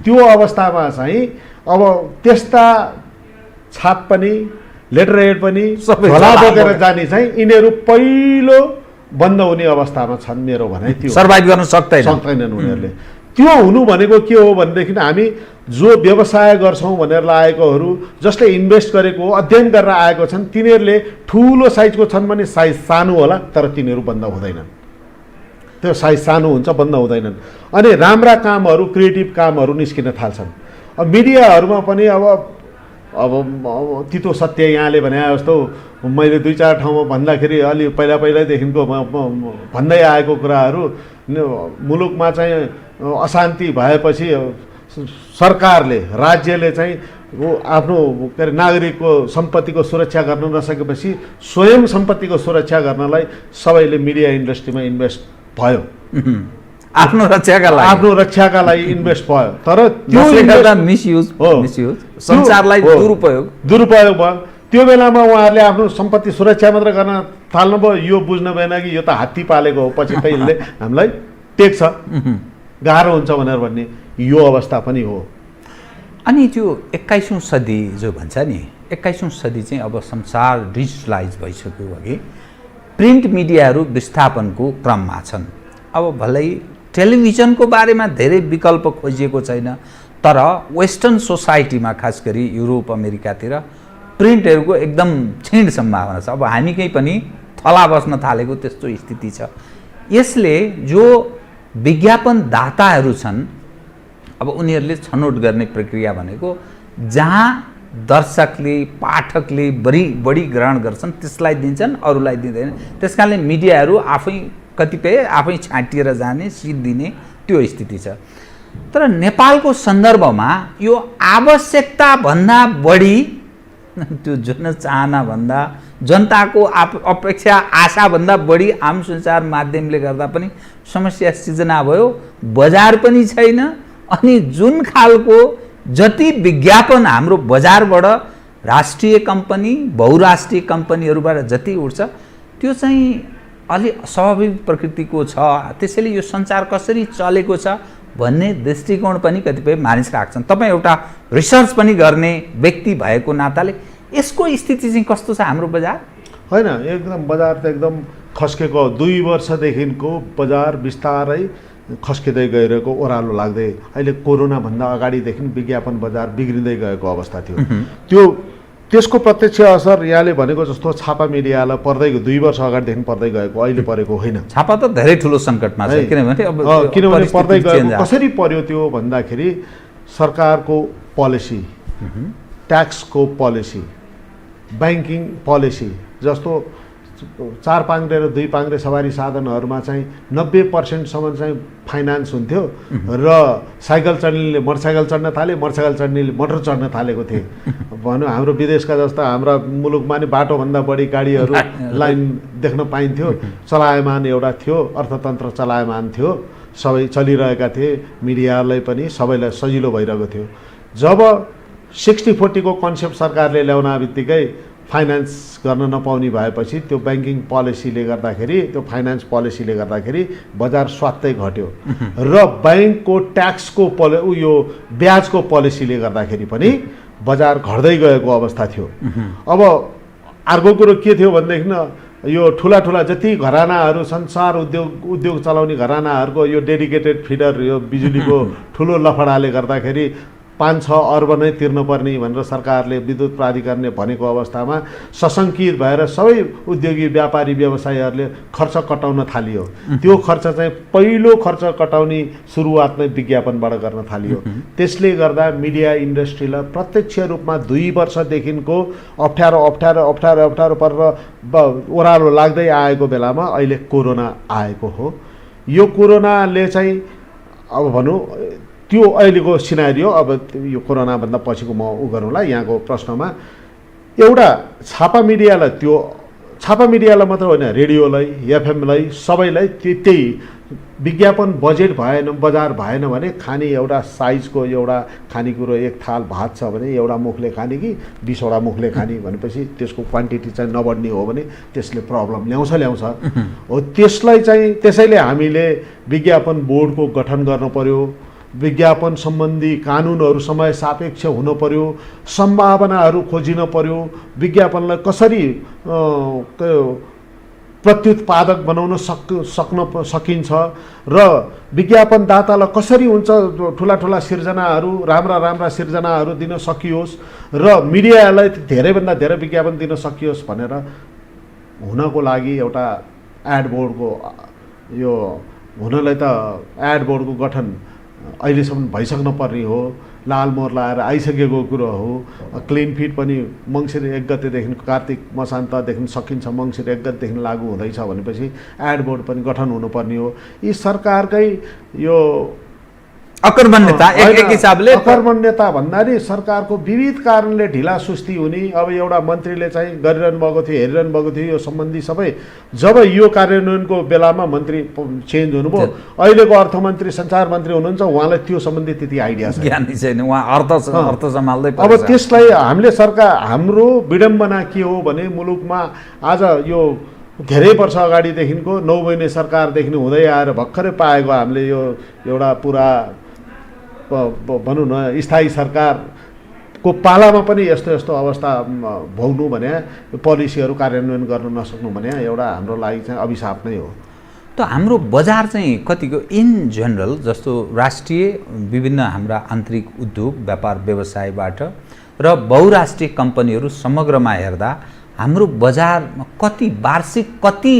त्यो अवस्थामा चाहिँ अब त्यस्ता छाप पनि लेटर हेड पनि झोला बोकेर जाने चाहिँ यिनीहरू पहिलो बन्द हुने अवस्थामा छन् मेरो भनाइ। त्यो सर्भाइभ गर्न सक्दैनन् उनीहरूले। त्यो हुनु भनेको के हो भनेदेखि हामी जो व्यवसाय गर्छौँ भनेर लागेकोहरू, जसले इन्भेस्ट गरेको अध्ययन गरेर आएको छन्, तिनीहरूले ठुलो साइजको छन् भने साइज सानो होला तर तिनीहरू बन्द हुँदैनन्। त्यो साइज सानो हुन्छ, बन्द हुँदैनन्। अनि राम्रा कामहरू, क्रिएटिभ कामहरू निस्किन थाल्छन्। अब मिडियाहरूमा पनि अब तितो सत्य यहाँले भने जस्तो मैले 2-4 ठाउँमा भन्दाखेरि अलि पहिलादेखिको भन्दै आएको कुराहरू, मुलुकमा चाहिँ अशान्ति भएपछि सरकारले, राज्यले चाहिँ आफ्नो के अरे नागरिकको सम्पत्तिको सुरक्षा गर्न नसकेपछि स्वयं सम्पत्तिको सुरक्षा गर्नलाई सबैले मिडिया इन्डस्ट्रीमा इन्भेस्ट भयो। आफ्नो रक्षाका लागि इन्भेस्ट भयो। तर त्यो मिसयुज संसारलाई दुरुपयोग भयो। त्यो बेलामा उहाँहरूले आफ्नो सम्पत्ति सुरक्षा मात्र गर्न थाल्नुभयो। यो बुझ्नु भएन कि यो त हात्ती पालेको हो, पछि त्यसले हामीलाई टेक्छ, गाह्रो हुन्छ भनेर भन्ने यो अवस्था पनि हो। अनि त्यो 21औं सदी जो भन्छ नि, 21औं सदी चाहिँ अब संसार डिजिटलाइज भइसक्यो भने प्रिन्ट मिडियाहरू विस्थापनको क्रममा छन्। अब भलै टेलिभिजनको बारेमा धेरै विकल्प खोजिएको छैन, तर वेस्टर्न सोसाइटीमा खास गरी युरोप अमेरिकातिर प्रिन्टहरूको एकदम क्षीण सम्भावना छ। अब हामीकै पनि थला बस्न थालेको त्यस्तो स्थिति छ। यसले जो विज्ञापनदाताहरू छन्, अब उनीहरूले छनौट गर्ने प्रक्रिया भनेको जहाँ दर्शकले, पाठकले बढी ग्रहण गर्छन् त्यसलाई दिन्छन्, अरूलाई दिँदैन। त्यसकारणले मिडियाहरू कतिपय आफै छाँटिएर जाने, सिट दिने त्यो स्थिति छ। तर नेपालको सन्दर्भमा यो आवश्यकता भन्दा बढी त्यो जनचाहना भन्दा, जनताको अपेक्षा आशा भन्दा बढी आम सञ्चार माध्यमले गर्दा पनि समस्या सिर्जना भयो। बजार पनि छैन। अनि जुन खालको जति विज्ञापन हाम्रो बजारबाट राष्ट्रिय कम्पनी, बहुराष्ट्रिय कम्पनीहरूबाट जति उठ्छ त्यो चाहिँ अलि स्वाभाविक प्रकृतिको छ। त्यसैले यो सञ्चार कसरी चलेको छ भन्ने दृष्टिकोण पनि कतिपय मानिस राख्छन्। तपाईँ एउटा रिसर्च पनि गर्ने व्यक्ति भएको नाताले यसको स्थिति चाहिँ कस्तो छ हाम्रो बजार? होइन, एकदम बजार त एकदम खस्केको। 2 वर्षदेखिको बजार बिस्तारै खस्किँदै गइरहेको, ओह्रालो लाग्दै। अहिले कोरोनाभन्दा अगाडिदेखि विज्ञापन बजार बिग्रिँदै गएको अवस्था थियो। त्यसको प्रत्यक्ष असर यहाँले भनेको जस्तो छापा मिडियालाई पर्दै 2 वर्ष अगाडिदेखि पर्दै गएको, अहिले परेको होइन। छापा त धेरै ठुलो सङ्कटमा छ। किनभने पर्दै गएको कसरी पर्यो त्यो भन्दाखेरि सरकारको पोलिसी, ट्याक्सको पोलिसी, ब्याङ्किङ पोलिसी जस्तो 4 पाङ्ग्रे र 2 पाङ्ग्रे सवारी साधनहरूमा चाहिँ 90% चाहिँ फाइनान्स हुन्थ्यो र साइकल चढ्नेले मोटरसाइकल चढ्न थाले, मोटरसाइकल चढ्नेले मोटर चढ्न थालेको थिए। भनौँ हाम्रो विदेशका जस्ता हाम्रा मुलुकमा नि बाटोभन्दा बढी गाडीहरू लाइन देख्न पाइन्थ्यो। चलायमान एउटा थियो, अर्थतन्त्र चलायमान थियो, सबै चलिरहेका थिए। मिडियालाई पनि सबैलाई सजिलो भइरहेको थियो। जब 60-40 को कन्सेप्ट सरकारले ल्याउन बित्तिकै फाइनान्स गर्न नपाउने भएपछि त्यो ब्याङ्किङ पोलिसीले गर्दाखेरि, त्यो फाइनान्स पोलिसीले गर्दाखेरि बजार स्वात्तै घट्यो र ब्याङ्कको ट्याक्सको यो ब्याजको पोलिसीले गर्दाखेरि पनि बजार घट्दै गएको अवस्था थियो। अब अर्को कुरो के थियो भनेदेखि यो ठुला जति घरानाहरू संसार उद्योग चलाउने घरानाहरूको यो डेडिकेटेड फिडर, यो बिजुलीको ठुलो लफडाले गर्दाखेरि 5-6 अर्ब नै तिर्नुपर्ने भनेर सरकारले विद्युत प्राधिकरणले भनेको अवस्थामा सशङ्कित भएर सबै उद्योगी व्यापारी व्यवसायीहरूले खर्च कटाउन थालियो। त्यो खर्च चाहिँ पहिलो खर्च कटाउने सुरुवात नै विज्ञापनबाट गर्न थालियो। त्यसले गर्दा मिडिया इन्डस्ट्रीलाई प्रत्यक्ष रूपमा 2 वर्षदेखिको अप्ठ्यारो परेर ओह्रालो लाग्दै आएको बेलामा अहिले कोरोना आएको हो। यो कोरोनाले चाहिँ अब भनौँ त्यो अहिलेको सिनारियो, अब यो कोरोनाभन्दा पछिको म गरौँला यहाँको प्रश्नमा, एउटा छापा मिडियालाई मात्र होइन, रेडियोलाई, एफएमलाई, सबैलाई त्यही विज्ञापन बजेट भएन, बजार भएन भने खाने एउटा साइजको एउटा खानेकुरो एक थाल भात छ भने एउटा मुखले खाने कि 20वटा मुखले खाने भनेपछि त्यसको क्वान्टिटी चाहिँ नबढ्ने हो भने त्यसले प्रब्लम ल्याउँछ हो। त्यसलाई चाहिँ त्यसैले हामीले विज्ञापन बोर्डको गठन गर्नु पर्यो, विज्ञापन सम्बन्धी कानुनहरू समय सापेक्ष हुनु पर्यो, सम्भावनाहरू खोजिन पर्यो, विज्ञापनलाई कसरी प्रत्युत्पादक बनाउन सकिन्छ र विज्ञापनदातालाई कसरी हुन्छ ठुला सिर्जनाहरू, राम्रा सिर्जनाहरू दिन सकियोस् र मिडियालाई धेरैभन्दा धेरै विज्ञापन दिन सकियोस् भनेर हुनको लागि एउटा एड बोर्डको यो हुनलाई त एड बोर्डको गठन अहिलेसम्म भइसक्न पर्ने हो। लाल मोहर लाएर आइसकेको कुरो हो। क्लिन फिट पनि मङ्सिर 1 गतेदेखि कार्तिक मसान्तदेखि सकिन्छ, मङ्सिर 1 गतेदेखि लागू हुँदैछ भनेपछि एड बोर्ड पनि गठन हुनुपर्ने हो। यी सरकारकै यो अकर्मण्यता एक हिसाबले अकर्मण्यता भन्नाले सरकारको विविध कारणले ढिला सुस्ती हुने। अब एउटा मन्त्रीले चाहिँ गरिरहनु भएको थियो, हेरिरहनु भएको थियो यो सम्बन्धी सबै, जब यो कार्यान्वयनको बेलामा मन्त्री चेन्ज हुनुभयो, अहिलेको अर्थमन्त्री सञ्चार मन्त्री हुनुहुन्छ, उहाँलाई त्यो सम्बन्धी त्यति आइडिया छैन, उहाँ अर्थ सम्हाल्दै। अब त्यसलाई हामीले हाम्रो विडम्बना के हो भने मुलुकमा आज यो धेरै वर्ष अगाडिदेखिको 9 महिने सरकारदेखि हुँदै आएर भर्खरै पाएको हामीले यो एउटा पुरा भनौँ न स्थायी सरकारको पालामा पनि यस्तो अवस्था भोग्नु भने, पोलिसीहरू कार्यान्वयन गर्न नसक्नु भने एउटा हाम्रो लागि चाहिँ अभिशाप नै हो। त हाम्रो बजार चाहिँ कतिको इन जनरल जस्तो राष्ट्रिय विभिन्न हाम्रा आन्तरिक उद्योग व्यापार व्यवसायबाट र बहुराष्ट्रिय कम्पनीहरू समग्रमा हेर्दा हाम्रो बजारमा कति वार्षिक कति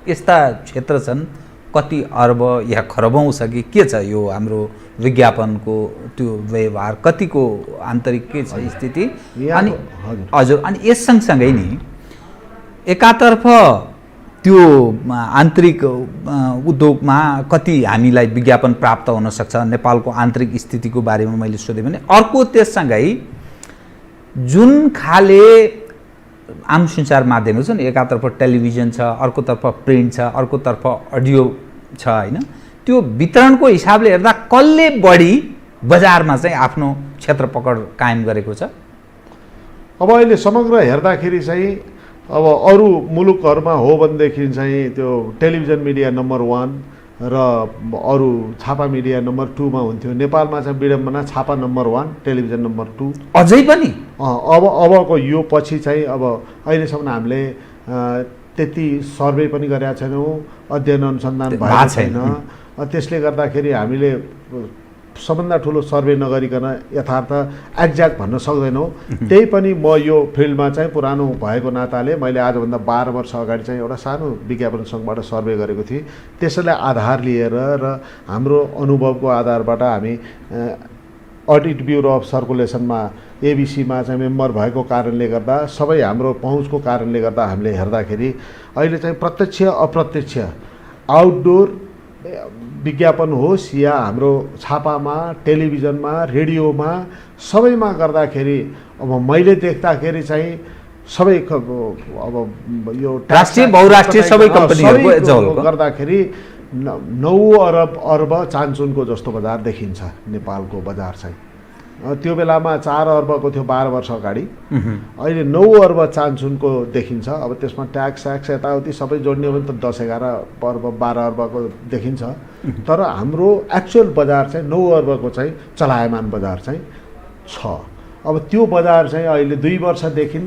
यस्ता क्षेत्र छन्, कति अर्ब या खरबौँ छ कि के छ यो हाम्रो विज्ञापनको त्यो व्यवहार, कतिको आन्तरिक के छ स्थिति? अनि हजुर, अनि यस सँगसँगै नि एकातर्फ त्यो आन्तरिक उद्योगमा कति हामीलाई विज्ञापन प्राप्त हुन सक्छ, नेपालको आन्तरिक स्थितिको बारेमा मैले सोधेँ भने, अर्को त्यससँगै जुन खाले आम सञ्चार माध्यमहरू छन्, एकातर्फ टेलिभिजन छ, अर्कोतर्फ प्रिन्ट छ, अर्कोतर्फ अडियो छ होइन, त्यो वितरणको हिसाबले हेर्दा कसले बढी बजारमा चाहिँ आफ्नो क्षेत्र पकड कायम गरेको छ? अब अहिले समग्र हेर्दाखेरि चाहिँ अब अरू मुलुकहरूमा हो भनेदेखि चाहिँ त्यो टेलिभिजन मिडिया नम्बर 1 र अरू छापा मिडिया नम्बर 2 मा हुन्थ्यो। नेपालमा चाहिँ विडम्बना छापा नम्बर 1, टेलिभिजन नम्बर 2 अझै पनि। अबको यो पछि चाहिँ अब अहिलेसम्म हामीले त्यति सर्वे पनि गरेका छैनौँ, अध्ययन अनुसन्धान भएको छैन। त्यसले गर्दाखेरि हामीले सबभन्दा ठुलो सर्वे नगरिकन यथार्थ एक्ज्याक्ट भन्न सक्दैनौँ। त्यही पनि म यो फिल्डमा चाहिँ पुरानो भएको नाताले मैले आजभन्दा 12 वर्ष अगाडि चाहिँ एउटा सानो विज्ञापन सङ्घबाट सर्वे गरेको थिएँ। त्यसैलाई आधार लिएर र हाम्रो अनुभवको आधारबाट हामी अडिट ब्युरो अफ सर्कुलेसनमा एबिसीमा चाहिँ मेम्बर भएको कारणले गर्दा, सबै हाम्रो पहुँचको कारणले गर्दा हामीले हेर्दाखेरि अहिले चाहिँ प्रत्यक्ष अप्रत्यक्ष आउटडोर विज्ञापन होस् या हाम्रो छापामा, टेलिभिजनमा, रेडियोमा सबैमा गर्दाखेरि अब मैले देख्दाखेरि चाहिँ सबै अब यो राष्ट्रिय बहुराष्ट्रिय सबै कम्पनीहरूको गर्दाखेरि 9 अर्ब चान्चुनको जस्तो बजार देखिन्छ नेपालको बजार चाहिँ। त्यो बेलामा 4 अर्बको थियो 12 वर्ष अगाडि, अहिले 9 अर्ब चान्चुनको देखिन्छ। अब त्यसमा ट्याक्स यताउति सबै जोड्ने हो भने त 10-11 अर्ब 12 अर्बको देखिन्छ। तर हाम्रो एक्चुअल बजार चाहिँ 9 अर्बको चाहिँ चलायमान बजार चाहिँ छ। अब त्यो बजार चाहिँ अहिले 2 वर्षदेखि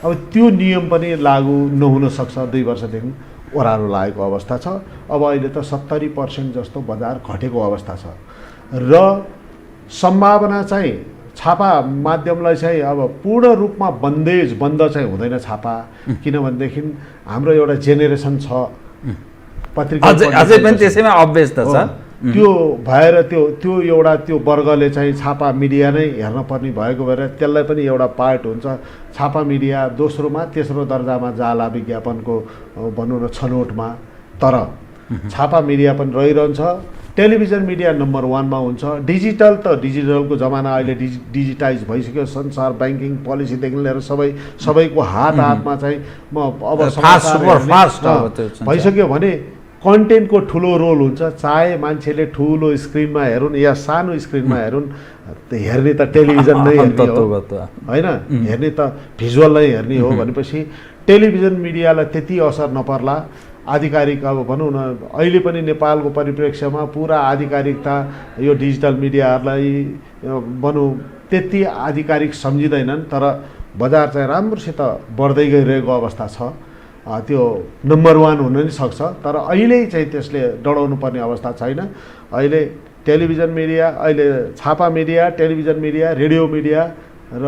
अब त्यो नियम पनि लागू नहुन सक्छ, 2 वर्षदेखि ओह्रालो लागेको अवस्था छ। अब अहिले त 70% जस्तो बजार घटेको अवस्था छ र सम्भावना चाहिँ छापा माध्यमलाई चाहिँ अब पूर्ण रूपमा बन्द चाहिँ हुँदैन छापा, किनभनेदेखि हाम्रो एउटा जेनेरेसन छ पत्रिका अझै पनि त्यसैमा अभ्यस्त छ। त्यो भएर त्यो एउटा त्यो वर्गले चाहिँ छापा मिडिया नै हेर्न पर्ने भएको भएर त्यसलाई पनि एउटा पार्ट हुन्छ। छापा मिडिया दोस्रोमा तेस्रो दर्जामा जाला विज्ञापनको भनौँ न छनौटमा, तर छापा मिडिया पनि रहिरहन्छ। टेलिभिजन मिडिया नम्बर 1 मा हुन्छ। डिजिटलको जमाना अहिले डिजिटाइज भइसक्यो। संसार ब्याङ्किङ पोलिसीदेखि लिएर सबैको हातमा चाहिँ म अब भइसक्यो भने कन्टेन्टको ठुलो रोल हुन्छ। चाहे मान्छेले ठुलो स्क्रिनमा हेरुन् या सानो स्क्रिनमा हेरुन्, हेर्ने त टेलिभिजन नै हेर्ने हो होइन, हेर्ने त भिजुअल नै हेर्ने हो भनेपछि टेलिभिजन मिडियालाई त्यति असर नपर्ला। आधिकारिक अब भनौँ न अहिले पनि नेपालको परिप्रेक्ष्यमा पुरा आधिकारिकता यो डिजिटल मिडियाहरूलाई भनौँ त्यति आधिकारिक सम्झिँदैनन्, तर बजार चाहिँ राम्रोसित बढ्दै गइरहेको अवस्था छ। त्यो नम्बर 1 हुन नि सक्छ, तर अहिले चाहिँ त्यसले डराउनु पर्ने अवस्था छैन। अहिले टेलिभिजन मिडिया, अहिले छापा media, television media, radio media र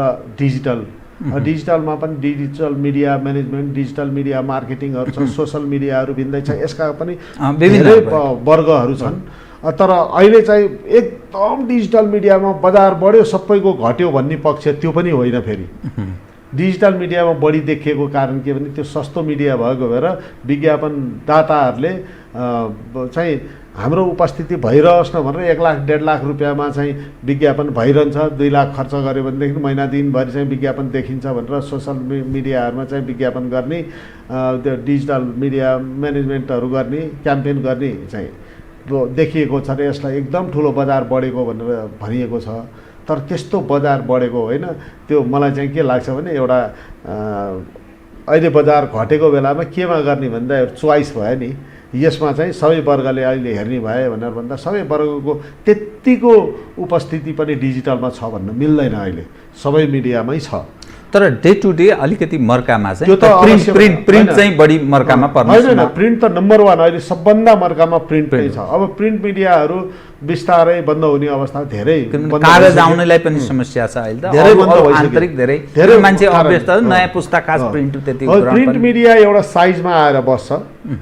डिजिटलमा पनि digital media management, digital media मार्केटिङहरू छ, सोसल मिडियाहरू भिन्दै छ। यसका पनि धेरै वर्गहरू छन्। तर अहिले चाहिँ एकदम डिजिटल मिडियामा बजार बढ्यो सबैको घट्यो भन्ने पक्ष त्यो पनि होइन। फेरि डिजिटल मिडियामा बढी देखिएको कारण के भने त्यो सस्तो मिडिया भएको भएर विज्ञापनदाताहरूले चाहिँ हाम्रो उपस्थिति भइरहोस् न भनेर 1 लाख 1.5 लाख रुपियाँमा चाहिँ विज्ञापन भइरहन्छ। 2 लाख खर्च गऱ्यो भनेदेखि महिना दिनभरि चाहिँ विज्ञापन देखिन्छ भनेर सोसल मिडियाहरूमा चाहिँ विज्ञापन गर्ने, त्यो डिजिटल मिडिया म्यानेजमेन्टहरू गर्ने, क्याम्पेन गर्ने चाहिँ देखिएको छ र यसलाई एकदम ठुलो बजार बढेको भनेर भनिएको छ। तर त्यस्तो बजार बढेको होइन। त्यो मलाई चाहिँ के लाग्छ भने एउटा अहिले बजार घटेको बेलामा केमा गर्ने भन्दा चोइस भयो नि। यसमा चाहिँ सबै वर्गले अहिले हेर्ने भए भनेर भन्दा सबै वर्गको त्यतिको उपस्थिति पनि डिजिटलमा छ भन्न मिल्दैन। अहिले सबै मिडियामै छ, तर डे टु डे अलिकति मर्कामा चाहिँ प्रिन्ट चाहिँ बढी मर्कामा पर्छ। होइन, प्रिन्ट त नम्बर 1 अहिले सबभन्दा मर्कामा प्रिन्ट नै छ। अब प्रिन्ट मिडियाहरू बिस्तारै बन्द हुने अवस्था धेरै, कागज आउनलाई पनि समस्या छ अहिले त। धेरै बन्द भइसक्यो। आन्तरिक धेरै मान्छे अभ्यस्त, नयाँ पुस्ता खास प्रिन्ट त्यति प्रिन्ट मिडिया एउटा साइजमा आएर बस्छ।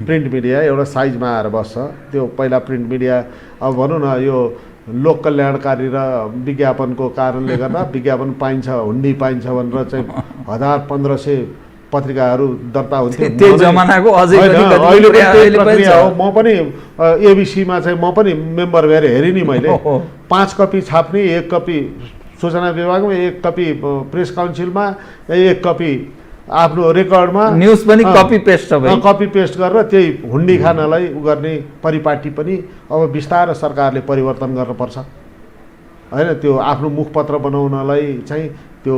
प्रिन्ट मिडिया एउटा साइजमा आएर बस्छ। त्यो पहिला प्रिन्ट मिडिया अब भनौँ न यो लोक कल्याणकारी र विज्ञापनको कारणले गर्दा विज्ञापन पाइन्छ, हुन्डी पाइन्छ भनेर चाहिँ 1000-1500 पत्रिकाहरू दर्ता हुन्थ्यो। त्यो जमानाको अझै पनि हो। म पनि एबिसीमा चाहिँ म पनि मेम्बर भएर हेरेँ नि मैले। 5 कपी छाप्ने, 1 कपी सूचना विभागमा, 1 कपी प्रेस काउन्सिलमा, 1 कपी आफ्नो रेकर्डमा, न्युज पनि कपी पेस्ट गरेर त्यही हुन्डी खानलाई गर्ने परिपाटी पनि अब बिस्तारै सरकारले परिवर्तन गर्नुपर्छ होइन। त्यो आफ्नो मुखपत्र बनाउनलाई चाहिँ त्यो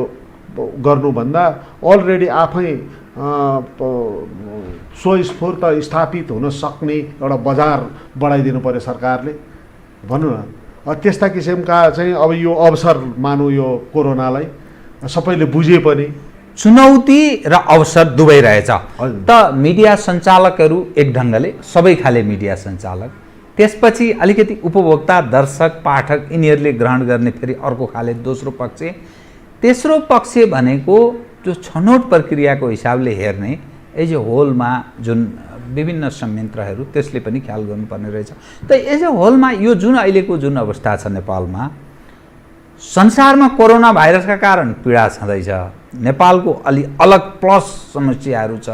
गर्नुभन्दा अलरेडी आफै स्वस्फूर्त स्थापित हुन सक्ने एउटा बजार बढाइदिनु पर्यो सरकारले भनौँ न। त्यस्ता किसिमका चाहिँ अब यो अवसर मानौँ यो कोरोनालाई सबैले बुझे पनि चुनौती र अवसर दुवै रहेछ। त मिडिया सञ्चालकहरू एक ढङ्गले सबै खाले मिडिया सञ्चालक, त्यसपछि अलिकति उपभोक्ता, दर्शक, पाठक यिनीहरूले ग्रहण गर्ने फेरि अर्को खाले दोस्रो पक्ष। तेस्रो पक्ष भनेको जो छनौट प्रक्रियाको हिसाबले हेर्ने एज ए होलमा जुन विभिन्न संयन्त्रहरू त्यसले पनि ख्याल गर्नुपर्ने रहेछ। त एज ए होलमा यो जुन अहिलेको जुन अवस्था छ नेपालमा, संसारमा कोरोना भाइरसका कारण पीडा छँदैछ। नेपालको अलग प्लस समस्याहरू छ,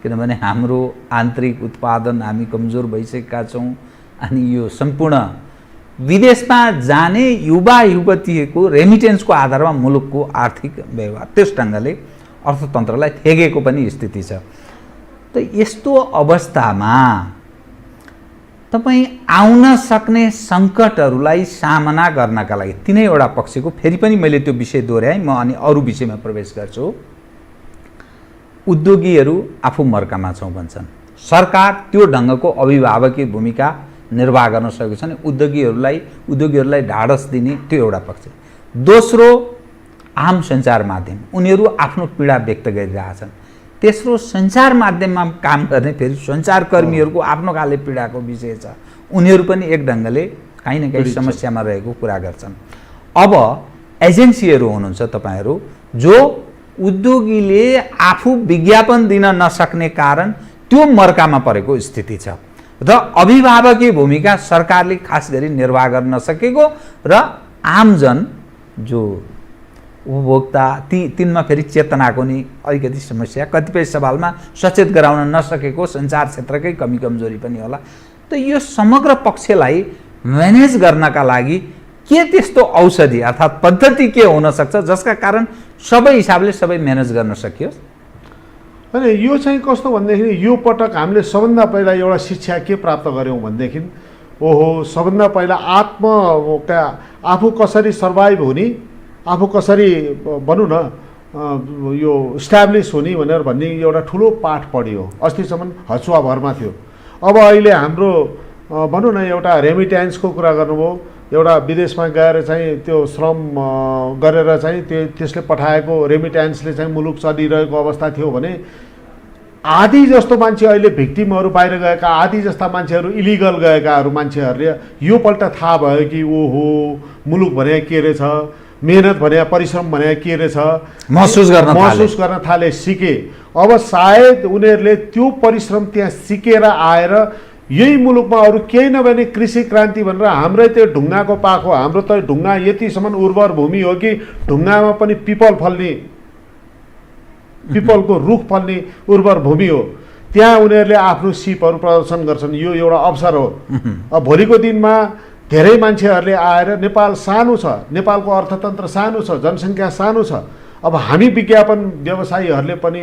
किनभने हाम्रो आन्तरिक उत्पादन हामी कमजोर भइसकेका छौँ। अनि यो सम्पूर्ण विदेशमा जाने युवा युवतीको रेमिटेन्सको आधारमा मुलुकको आर्थिक व्यवहार त्यस ढङ्गले अर्थतन्त्रलाई थेगेको पनि स्थिति छ। त यस्तो अवस्थामा तपाईँ आउन सक्ने सङ्कटहरूलाई सामना गर्नका लागि तीनैवटा पक्षको, फेरि पनि मैले त्यो विषय दोहोऱ्याएँ, म अनि अरू विषयमा प्रवेश गर्छु। उद्योगीहरू आफू मर्कामा छौँ भन्छन्, सरकार त्यो ढङ्गको अभिभावकीय भूमिका निर्वाह गर्न सकेको छ नि उद्योगीहरूलाई ढाडस दिने, त्यो एउटा पक्ष। दोस्रो आम सञ्चार माध्यम, उनीहरू आफ्नो पीडा व्यक्त गरिरहेछन्। तेस्रो सञ्चार माध्यममा काम गर्ने फेरि सञ्चारकर्मीहरूको आफ्नो खाले पीडाको विषय छ, उनीहरू पनि एक ढङ्गले काहीँ न काहीँ समस्यामा रहेको कुरा गर्छन्। अब एजेन्सीहरू हुनुहुन्छ तपाईँहरू, जो उद्योगीले आफू विज्ञापन दिन नसक्ने कारण त्यो मर्कामा परेको स्थिति छ र अभिभावकीय भूमिका सरकारले खास गरी निर्वाह गर्न नसकेको र आमजन जो उपभोक्ता तिनमा फेरि चेतनाको नि अलिकति समस्या, कतिपय सवालमा सचेत गराउन नसकेको सञ्चार क्षेत्रकै कमी कमजोरी पनि होला। त यो समग्र पक्षलाई म्यानेज गर्नका लागि के त्यस्तो औषधि अर्थात् पद्धति के हुन सक्छ जसका कारण सबै हिसाबले सबै म्यानेज गर्न सकियोस्? अनि यो चाहिँ कस्तो भनेदेखि यो पटक हामीले सबभन्दा पहिला एउटा शिक्षा के प्राप्त गऱ्यौँ भनेदेखि सबभन्दा पहिला आफू कसरी सर्भाइभ हुने, आफू कसरी भनौँ न यो इस्ट्याब्लिस हुने भन्ने एउटा ठुलो पाठ पढियो। अस्तिसम्म हचुवा भरमा थियो। अब अहिले हाम्रो भनौँ न एउटा रेमिट्यान्सको कुरा गर्नुभयो, एउटा विदेशमा गएर चाहिँ त्यो श्रम गरेर चाहिँ त्यसले पठाएको रेमिट्यान्सले चाहिँ मुलुक चलिरहेको अवस्था थियो भने आधी जस्तो मान्छे अहिले भिक्टिमहरू बाहिर गएका, आधी जस्ता मान्छेहरू इलिगल गएकाहरू मान्छेहरूले योपल्ट थाहा भयो कि ओहो मुलुक भने के रहेछ, मेहनत भने परिश्रम भने के रहेछ महसुस गर्न थाले, सिके। अब सायद उनीहरूले त्यो परिश्रम त्यहाँ सिकेर आएर यही मुलुकमा अरू केही नभने कृषि क्रान्ति भनेर हाम्रै त्यो ढुङ्गाको पाखो, हाम्रो त ढुङ्गा यतिसम्म उर्वर भूमि हो कि ढुङ्गामा पनि पिपलको रुख फल्ने उर्वर भूमि हो, त्यहाँ उनीहरूले आफ्नो सिपहरू प्रदर्शन गर्छन्। यो एउटा अवसर हो। अब भोलिको दिनमा धेरै मान्छेहरूले आएर नेपाल सानो छ, नेपालको अर्थतन्त्र सानो छ, जनसङ्ख्या सानो छ, अब हामी विज्ञापन व्यवसायीहरूले पनि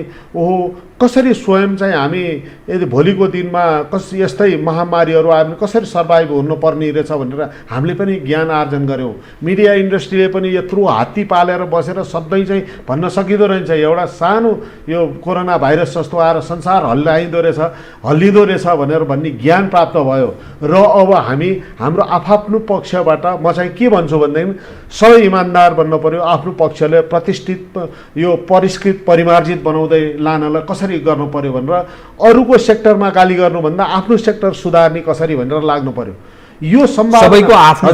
कसरी स्वयं चाहिँ हामी यदि भोलिको दिनमा यस्तै महामारीहरू आयो भने कसरी सर्भाइभ हुनुपर्ने रहेछ भनेर हामीले पनि ज्ञान आर्जन गऱ्यौँ। मिडिया इन्डस्ट्रीले पनि यत्रो हात्ती पालेर बसेर सधैँ चाहिँ भन्न सकिँदो रहेछ एउटा सानो यो कोरोना भाइरस जस्तो आएर संसार हल्लिँदो रहेछ भनेर भन्ने ज्ञान प्राप्त भयो। र अब हामी हाम्रो आफ्नो पक्षबाट म चाहिँ के भन्छु भनेदेखि सबै इमान्दार बन्न पर्यो, आफ्नो पक्षले प्रतिष्ठित यो परिष्कृत परिमार्जित बनाउँदै लानलाई कसरी गर्नु पर्यो भनेर अरूको सेक्टरमा गाली गर्नुभन्दा आफ्नो सेक्टर सुधार्ने कसरी भनेर लाग्नु पर्यो। यो सबैको आफ्नो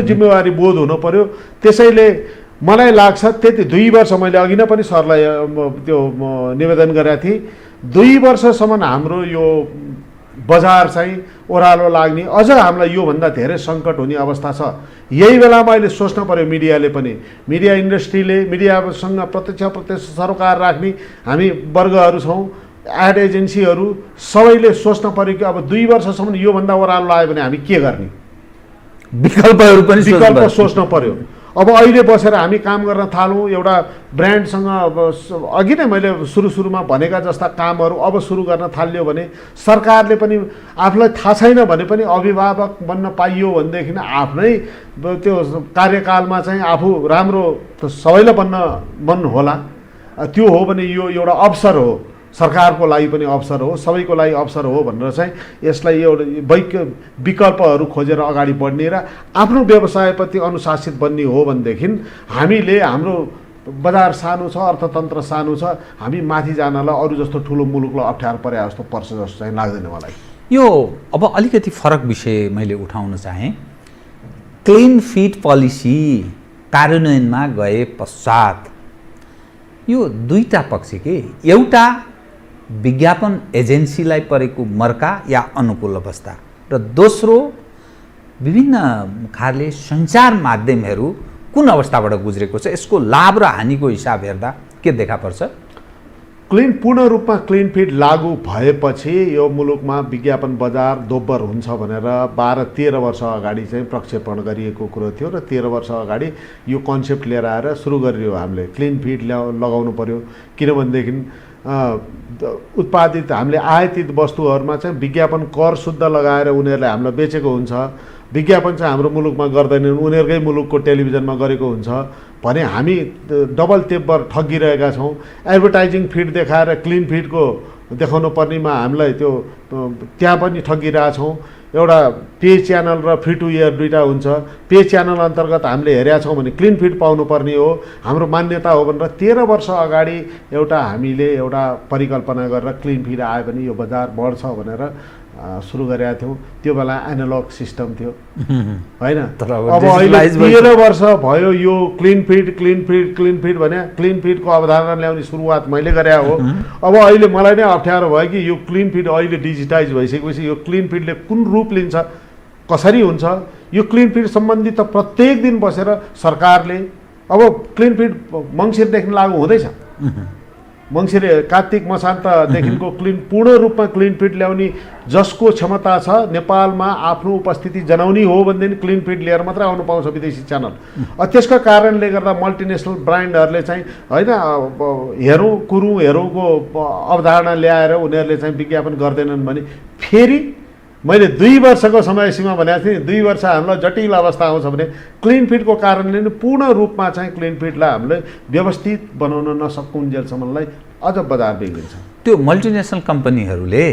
जिम्मेवारी बोध हुनु पर्यो। त्यसैले मलाई लाग्छ त्यति 2 वर्ष मैले अघि नै पनि सरलाई त्यो निवेदन गरेका थिएँ, 2 वर्षसम्म हाम्रो यो बजार चाहिँ ओह्रालो लाग्ने, अझ हामीलाई योभन्दा धेरै सङ्कट हुने अवस्था छ। यही बेलामा अहिले सोच्न पर्यो मिडियाले पनि, मिडिया इन्डस्ट्रीले, मिडियासँग प्रत्यक्ष सरोकार राख्ने हामी वर्गहरू छौँ, एड एजेन्सीहरू सबैले सोच्न पर्यो कि अब 2 वर्षसम्म योभन्दा ओह्रालो लाग्यो भने हामी के गर्ने, विकल्प सोच्न पर्यो। अब अहिले बसेर हामी काम गर्न थालौँ, एउटा ब्रान्डसँग अघि नै मैले सुरुमा भनेका जस्ता कामहरू अब सुरु गर्न थाल्यो भने सरकारले पनि आफूलाई थाहा छैन भने पनि अभिभावक बन्न पाइयो भनेदेखि आफ्नै त्यो कार्यकालमा चाहिँ आफू राम्रो सबैलाई बन्नु होला। त्यो हो भने यो एउटा अवसर हो, सरकारको लागि पनि अवसर हो, सबैको लागि अवसर हो भनेर चाहिँ यसलाई एउटा विकल्पहरू खोजेर अगाडि बढ्ने र आफ्नो व्यवसायप्रति अनुशासित बन्ने हो भनेदेखि हामीले हाम्रो बजार सानो छ, अर्थतन्त्र सानो छ, हामी माथि जानलाई अरू जस्तो ठुलो मुलुकलाई अप्ठ्यारो परे जस्तो पर्छ जस्तो चाहिँ लाग्दैन मलाई। यो अब अलिकति फरक विषय मैले उठाउन चाहेँ। क्लिन फिट पोलिसी कार्यान्वयनमा गए पश्चात यो दुईटा पक्ष के, एउटा विज्ञापन एजेन्सीलाई परेको मर्का या अनुकूल अवस्था र दोस्रो विभिन्न खाले सञ्चार माध्यमहरू कुन अवस्थाबाट गुज्रेको छ, यसको लाभ र हानिको हिसाब हेर्दा के देखा पर्छ? पूर्ण रूपमा क्लिन फिट लागू भएपछि यो मुलुकमा विज्ञापन बजार दोब्बर हुन्छ भनेर 12-13 वर्ष अगाडि चाहिँ प्रक्षेपण गरिएको कुरो थियो र 13 वर्ष अगाडि यो कन्सेप्ट लिएर आएर सुरु गरियो। हामीले क्लिन फिट लगाउनु पर्यो, किनभनेदेखि उत्पादित हामीले आयातित वस्तुहरूमा चाहिँ विज्ञापन कर शुद्ध लगाएर उनीहरूले हामीलाई बेचेको हुन्छ। विज्ञापन चाहिँ हाम्रो मुलुकमा गर्दैनन्, उनीहरूकै मुलुकको टेलिभिजनमा गरेको हुन्छ भने हामी डबल तेब्बर ठगिरहेका छौँ। एडभर्टाइजिङ फिड देखाएर क्लिन फिडको देखाउनु पर्नेमा हामीलाई त्यो त्यहाँ पनि ठगिरहेछौँ। एउटा पे च्यानल र फ्री टु एयर दुईटा हुन्छ। पे च्यानल अन्तर्गत हामीले हेरेका छौँ भने क्लिन फिट पाउनुपर्ने हो, हाम्रो मान्यता हो भनेर 13 वर्ष अगाडि एउटा हामीले एउटा परिकल्पना गरेर क्लिन फिट आयो भने यो बजार बढ्छ भनेर सुरु गरेका थियौँ। त्यो बेला एनालग सिस्टम थियो होइन। तर अब अहिले 13 वर्ष भयो यो क्लिन फिड भने क्लिन फिडको अवधारणा ल्याउने सुरुवात मैले गरे हो। अब अहिले मलाई नै अप्ठ्यारो भयो कि यो क्लिन फिड अहिले डिजिटाइज भइसकेपछि यो क्लिन फिडले कुन रूप लिन्छ, कसरी हुन्छ, यो क्लिन फिड सम्बन्धी त प्रत्येक दिन बसेर सरकारले अब क्लिन फिड मङ्सिरदेखि लागू हुँदैछ। मङ्सिर कार्तिक मसान्तदेखिको पूर्ण रूपमा क्लिन फिड ल्याउने जसको क्षमता छ नेपालमा आफ्नो उपस्थिति जनाउने हो भनेदेखि क्लिन फिड लिएर मात्रै आउनु पाउँछ विदेशी च्यानल। त्यसको कारणले गर्दा मल्टिनेसनल ब्रान्डहरूले चाहिँ होइन हेरौँको अवधारणा ल्याएर उनीहरूले चाहिँ विज्ञापन गर्दैनन् भने फेरि मैले 2 वर्षको समय सीमा भनेको थिएँ। 2 वर्ष हामीलाई जटिल अवस्था आउँछ भने क्लिन फिडको कारणले नै पूर्ण रूपमा चाहिँ क्लिन फिडलाई हामीले व्यवस्थित बनाउन नसकुन्जेलसम्मलाई अझ बजार बिग्रिन्छ। त्यो मल्टिनेसनल कम्पनीहरूले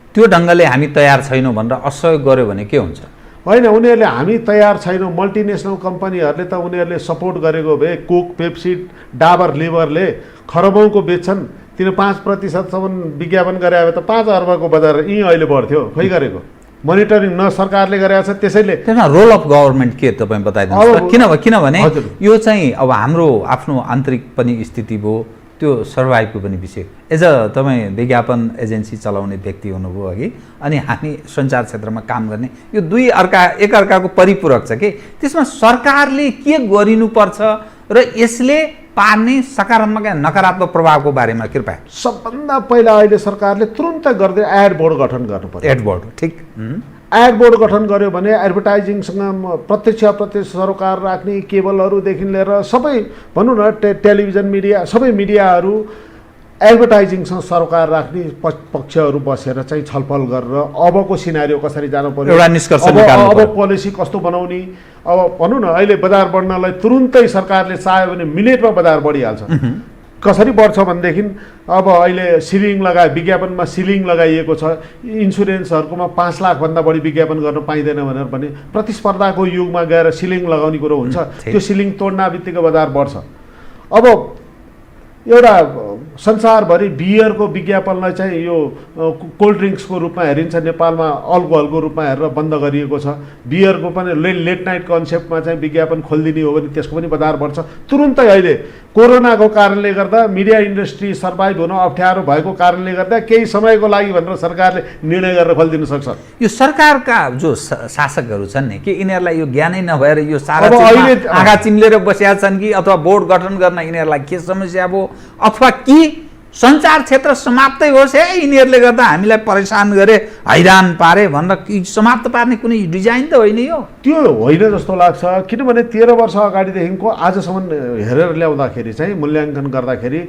त्यो ढङ्गले हामी तयार छैनौँ भनेर असहयोग गर्यो भने के हुन्छ? होइन, उनीहरूले हामी तयार छैनौँ, मल्टिनेसनल कम्पनीहरूले त उनीहरूले सपोर्ट गरेको भए कोक, पेप्सी, डाबर, लिभरले खरबौँको बेच्छन्। तिन 5% विज्ञापन गरे भए त 5 अर्बको बजार यहीँ अहिले बढ्थ्यो। खै गरेको मोनिटरिङ न सरकारले गरेको छ। त्यसैले त्यसमा रोल अफ गभर्मेन्ट के तपाईँ बताइदिनुहोस्। किनभने यो चाहिँ अब हाम्रो आफ्नो आन्तरिक पनि स्थिति भयो, त्यो सर्भाइभको पनि विषय। एज अ तपाईँ विज्ञापन एजेन्सी चलाउने व्यक्ति हुनुभयो अघि, अनि हामी सञ्चार क्षेत्रमा काम गर्ने, यो दुई एकअर्काको परिपूरक छ कि त्यसमा सरकारले के गरिनुपर्छ र यसले पार्ने सकारात्मक या नकारात्मक प्रभावको बारेमा कृपया। सबभन्दा पहिला अहिले सरकारले तुरुन्त गर्दै एड बोर्ड गठन गर्नु पर्यो। एड बोर्ड, ठिक। एड बोर्ड गठन गर्यो भने एडभर्टाइजिङसँग प्रत्यक्ष सरोकार राख्ने केबलहरूदेखि लिएर सबै भनौँ न टेलिभिजन मिडिया, सबै मिडियाहरू एडभर्टाइजिङसँग सरोकार राख्ने पक्षहरू बसेर चाहिँ छलफल गरेर अबको सिनारियो कसरी जानु पर्यो, एउटा निष्कर्ष निकाल्नु पर्यो, अब पोलिसी कस्तो बनाउने। अब भनौँ न अहिले बजार बढ्नलाई तुरुन्तै सरकारले चाह्यो भने मिनेटमा बजार बढिहाल्छ। कसरी बढ्छ भनेदेखि अब अहिले सिलिङ विज्ञापनमा सिलिङ लगाइएको छ। इन्सुरेन्सहरूकोमा 5 लाखभन्दा बढी विज्ञापन गर्न पाइँदैन भनेर भने प्रतिस्पर्धाको युगमा गएर सिलिङ लगाउने कुरो हुन्छ। त्यो सिलिङ तोड्न बित्तिकै बजार बढ्छ। अब एउटा संसारभरि बियरको विज्ञापनलाई चाहिँ यो कोल्ड ड्रिङ्क्सको रूपमा हेरिन्छ, नेपालमा अल्कोहलको रूपमा हेरेर बन्द गरिएको छ। बियरको पनि लेट नाइट कन्सेप्टमा चाहिँ विज्ञापन खोलिदिने हो भने त्यसको पनि बजार बढ्छ। तुरुन्तै अहिले कोरोनाको कारणले गर्दा मिडिया इन्डस्ट्री सर्भाइभ हुन अप्ठ्यारो भएको कारणले गर्दा केही समयको लागि भनेर सरकारले निर्णय गरेर खोलिदिन सक्छ। यो सरकारका जो शासकहरू छन् नि, कि यिनीहरूलाई यो ज्ञानै नभएर यो सारा आँखा चिम्लेर बसेका छन् कि अथवा बोर्ड गठन गर्न यिनीहरूलाई के समस्या भयो, अथवा कि सञ्चार क्षेत्र समाप्तै होस्, यिनीहरूले गर्दा हामीलाई परेशान गरे, हैरान पारे भनेर समाप्त पार्ने कुनै डिजाइन त होइन यो? त्यो होइन जस्तो लाग्छ। किनभने 13 वर्ष अगाडिदेखिको आजसम्म हेरेर ल्याउँदाखेरि चाहिँ मूल्याङ्कन गर्दाखेरि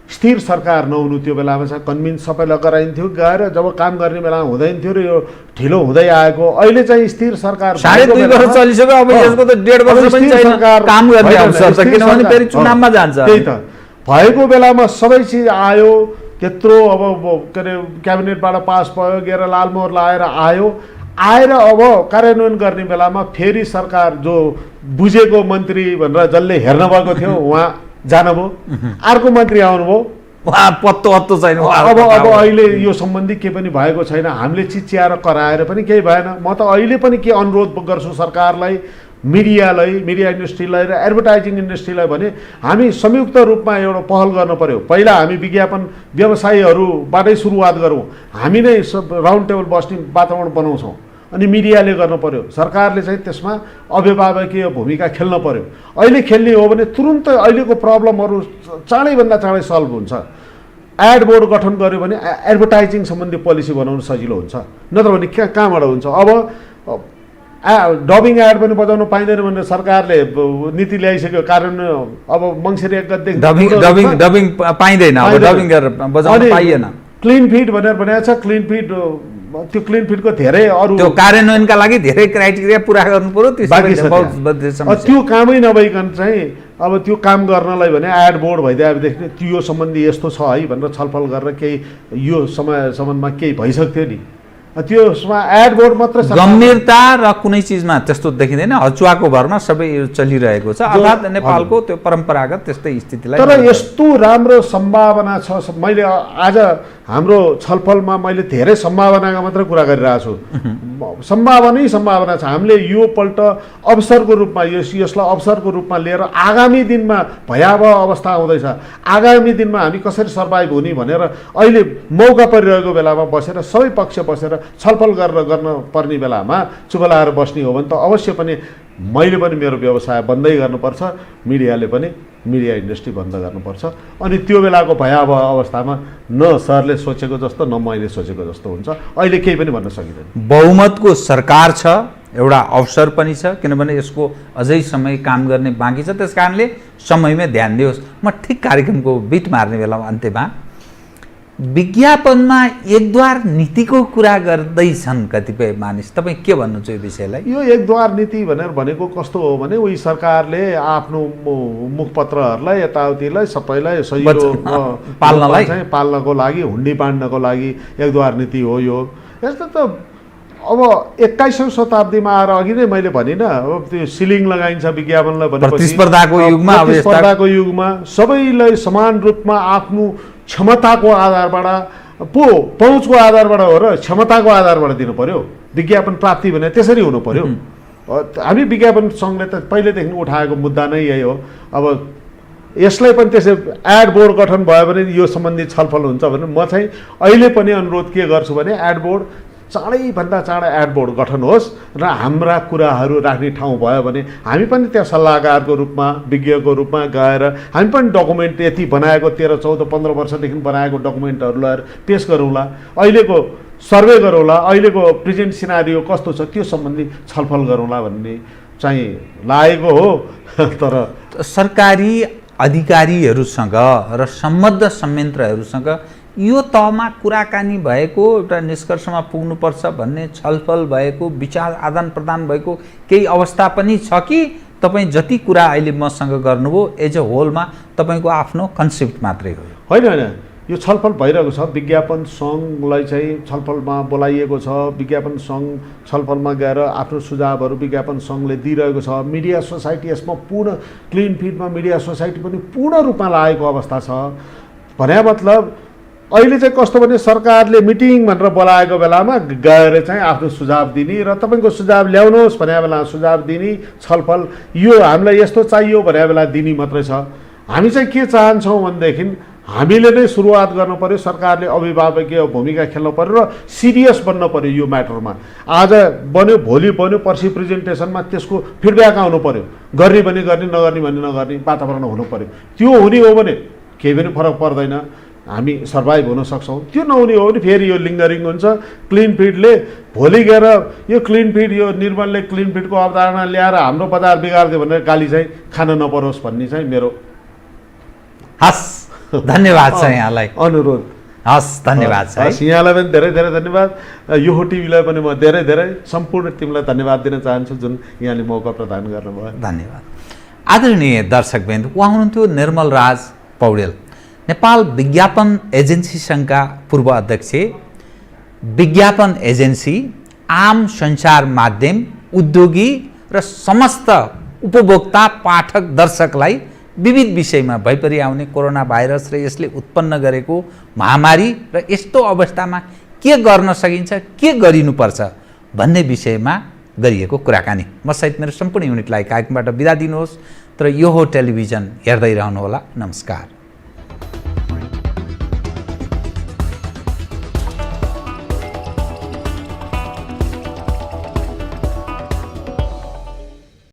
स्थिर सरकार नहुनु त्यो बेलामा चाहिँ कन्भिन्स सबैलाई गराइन्थ्यो। गएर जब काम गर्ने बेला हुँदैन थियो र यो ढिलो हुँदै आएको, अहिले चाहिँ स्थिर सरकार 2.5 वर्ष चलिसक्यो। अब यसको त 1.5 वर्ष पनि छैन काम गर्ने अवसर त, किनभने फेरि चुनावमा जान्छ। त्यही त भएको बेलामा सबै चिज आयो, त्यत्रो अब के अरे क्याबिनेटबाट पास भयो, गएर लालमोहर लाएर आएर अब कार्यान्वयन गर्ने बेलामा फेरि सरकार जो बुझेको मन्त्री भनेर जसले हेर्न भएको थियो उहाँ जानुभयो, अर्को मन्त्री आउनुभयो, उहाँ पत्तो छैन। अब अहिले यो सम्बन्धी के पनि भएको छैन। हामीले चिच्याएर कराएर पनि केही भएन। म त अहिले पनि के अनुरोध गर्छु सरकारलाई, मिडियालाई, मिडिया इन्डस्ट्रीलाई र एडभर्टाइजिङ इन्डस्ट्रीलाई भने हामी संयुक्त रूपमा एउटा पहल गर्नु पर्यो। पहिला हामी विज्ञापन व्यवसायीहरूबाटै सुरुवात गरौँ। हामी नै राउन्ड टेबल बस्ने वातावरण बनाउँछौँ अनि मिडियाले गर्नु पर्यो। सरकारले चाहिँ त्यसमा अभिभावकीय भूमिका खेल्न पर्यो। अहिले खेल्ने हो भने तुरुन्तै अहिलेको प्रब्लमहरू चाँडैभन्दा चाँडै सल्भ हुन्छ। एड बोर्ड गठन गर्यो भने एडभर्टाइजिङ सम्बन्धी पोलिसी बनाउन सजिलो हुन्छ, नत्र भने कहाँबाट हुन्छ। अब डबिङ एड पनि बजाउन पाइँदैन भनेर सरकारले नीति ल्याइसक्यो। कारण अब मङ्सिर 1 गतेदेखि डबिङ पाइँदैन, अब डबिङ गरेर बजाउन पाइएन। क्लिन फिड भनेर भनेको छ। क्लिन फिड त्यो क्लिन फिडको धेरै अरू त्यो कार्यान्वयनका लागि धेरै क्राइटेरिया पुरा गर्नु पर्यो। त्यो कामै नभइकन चाहिँ अब त्यो काम गर्नलाई भने एड बोर्ड भइदिएदेखि त्यो सम्बन्धी यस्तो छ है भनेर छलफल गरेर केही यो समयसम्ममा केही भइसक्थ्यो नि। त्यसमा एड बोर्ड मात्र गम्भीरता र कुनै चिजमा त्यस्तो देखिँदैन, हचुवाको भरमा सबै चलिरहेको छ। अर्थात् नेपालको त्यो परम्परागत त्यस्तै स्थितिलाई। तर यस्तो राम्रो सम्भावना छ। मैले आज हाम्रो छलफलमा मैले धेरै सम्भावनाका मात्र कुरा गरिरहेको छु। सम्भावना छ। हामीले यो पल्ट अवसरको रूपमा यसलाई अवसरको रूपमा लिएर आगामी दिनमा भयावह अवस्था आउँदैछ, आगामी दिनमा हामी कसरी सर्भाइभ हुने भनेर अहिले मौका परिरहेको बेलामा बसेर सबै पक्ष बसेर छलफल गर्न पर्ने बेलामा चुप लाएर बस्ने हो भने त अवश्य पनि मैले पनि मेरो व्यवसाय बन्दै गर्नुपर्छ, मिडियाले पनि मिडिया इन्डस्ट्री बन्द गर्नुपर्छ। अनि त्यो बेलाको भयावह अवस्थामा न सरले सोचेको जस्तो न मैले सोचेको जस्तो हुन्छ। अहिले केही पनि भन्न सकिँदैन। बहुमतको सरकार छ, एउटा अवसर पनि छ, किनभने यसको अझै समय काम गर्ने बाँकी छ। त्यस कारणले समयमै ध्यान दियोस्। म ठिक कार्यक्रमको बिट मार्ने बेलामा अन्त्यमा विज्ञापनमा एकद्वार नीतिको कुरा गर्दैछन् कतिपय मानिस, तपाईँ के भन्नुहुन्छ यो विषयलाई? यो एकद्वार नीति भनेको कस्तो हो भने उही सरकारले आफ्नो मुखपत्रहरूलाई यताउतिलाई सबैलाई सही पाल्नको लागि हुन्डी बाँड्नको लागि एकद्वार नीति हो यो। यस्तो त अब 21औं शताब्दीमा आएर अघि नै मैले भनिनँ, अब त्यो सिलिङ लगाइन्छ विज्ञापनलाई भनेपछि प्रतिस्पर्धाको युगमा सबैलाई समान रूपमा आफ्नो क्षमताको आधारबाट पहुँचको आधारबाट हो र क्षमताको आधारबाट दिनु पर्यो। विज्ञापन प्राप्ति भने त्यसरी हुनु पर्यो। हामी विज्ञापन सङ्घले त पहिलेदेखि उठाएको मुद्दा नै यही हो। अब यसलाई पनि त्यसै एड बोर्ड गठन भयो भने यो सम्बन्धी छलफल हुन्छ भने म चाहिँ अहिले पनि अनुरोध के गर्छु भने एड बोर्ड चाँडैभन्दा चाँडै एड बोर्ड गठन होस् र हाम्रा कुराहरू राख्ने ठाउँ भयो भने हामी पनि त्यहाँ सल्लाहकारको रूपमा विज्ञको रूपमा गएर हामी पनि डकुमेन्ट यति बनाएको 13, 14, 15 वर्षदेखि बनाएको डकुमेन्टहरू लिएर पेस गरौँला, अहिलेको सर्वे गरौँला, अहिलेको प्रेजेन्ट सिनारियो कस्तो छ त्यो सम्बन्धी छलफल गरौँला भन्ने चाहिँ लागेको हो। तर सरकारी अधिकारीहरूसँग र सम्बद्ध संयन्त्रहरूसँग यो तहमा कुराकानी भएको, एउटा निष्कर्षमा पुग्नुपर्छ भन्ने छलफल भएको, विचार आदान प्रदान भएको केही अवस्था पनि छ कि तपाईँ जति कुरा अहिले मसँग गर्नुभयो एज अ होलमा तपाईँको आफ्नो कन्सेप्ट मात्रै हो? होइन, यो छलफल भइरहेको छ। विज्ञापन सङ्घलाई चाहिँ छलफलमा बोलाइएको छ। विज्ञापन सङ्घ छलफलमा गएर आफ्नो सुझावहरू विज्ञापन सङ्घले दिइरहेको छ। मिडिया सोसाइटी यसमा पूर्ण क्लिन फिडमा मिडिया सोसाइटी पनि पूर्ण रूपमा लागेको अवस्था छ। भने मतलब अहिले चाहिँ कस्तो भने सरकारले मिटिङ भनेर बोलाएको बेलामा गएर चाहिँ आफ्नो सुझाव दिने र तपाईँको सुझाव ल्याउनुहोस् भने बेला सुझाव दिने, छलफल यो हामीलाई यस्तो चाहियो भने बेला दिने मात्रै छ। हामी चाहिँ के चाहन्छौँ भनेदेखि हामीले नै सुरुवात गर्नु पर्यो। सरकारले अभिभावकीय भूमिका खेल्नु पर्यो र सिरियस बन्न पर्यो यो म्याटरमा। आज बन्यो, भोलि बन्यो, पर्सि प्रेजेन्टेसनमा त्यसको फिडब्याक आउनु पर्यो। गर्ने भने गर्ने, नगर्ने भने नगर्ने वातावरण हुनु पर्यो। त्यो हुने हो भने केही पनि फरक पर्दैन, हामी सर्भाइभ हुन सक्छौँ। त्यो नहुने हो भने फेरि यो लिङ्गरिङ हुन्छ। क्लिन फिडले भोलि गएर यो क्लिन फिड, यो निर्मलले क्लिन फिडको अवधारणा ल्याएर हाम्रो बजार बिगारिदियो भनेर गाली चाहिँ खान नपरोस् भन्ने चाहिँ मेरो हस्। धन्यवाद छ यहाँलाई, अनुरोध। हस्, धन्यवाद छ यहाँलाई पनि धेरै धेरै धन्यवाद। यो टिभीलाई पनि म धेरै धेरै सम्पूर्ण टिमलाई धन्यवाद दिन चाहन्छु जुन यहाँले मौका प्रदान गर्नुभयो। धन्यवाद। आदरणीय दर्शकवृन्द, उहाँ हुनुहुन्थ्यो निर्मल राज पौडेल, नेपाल विज्ञापन एजेन्सी सङ्घका पूर्व अध्यक्ष। विज्ञापन एजेन्सी आम सञ्चार माध्यम, उद्योगी र समस्त उपभोक्ता, पाठक, दर्शकलाई विविध विषयमा भइपरि आउने कोरोना भाइरस र यसले उत्पन्न गरेको महामारी र यस्तो अवस्थामा के गर्न सकिन्छ, के गरिनुपर्छ भन्ने विषयमा गरिएको कुराकानी। म सहित मेरो सम्पूर्ण युनिटलाई कार्यक्रमबाट बिदा दिनुहोस्। तर यो हो टेलिभिजन, हेर्दै रहनुहोला। नमस्कार।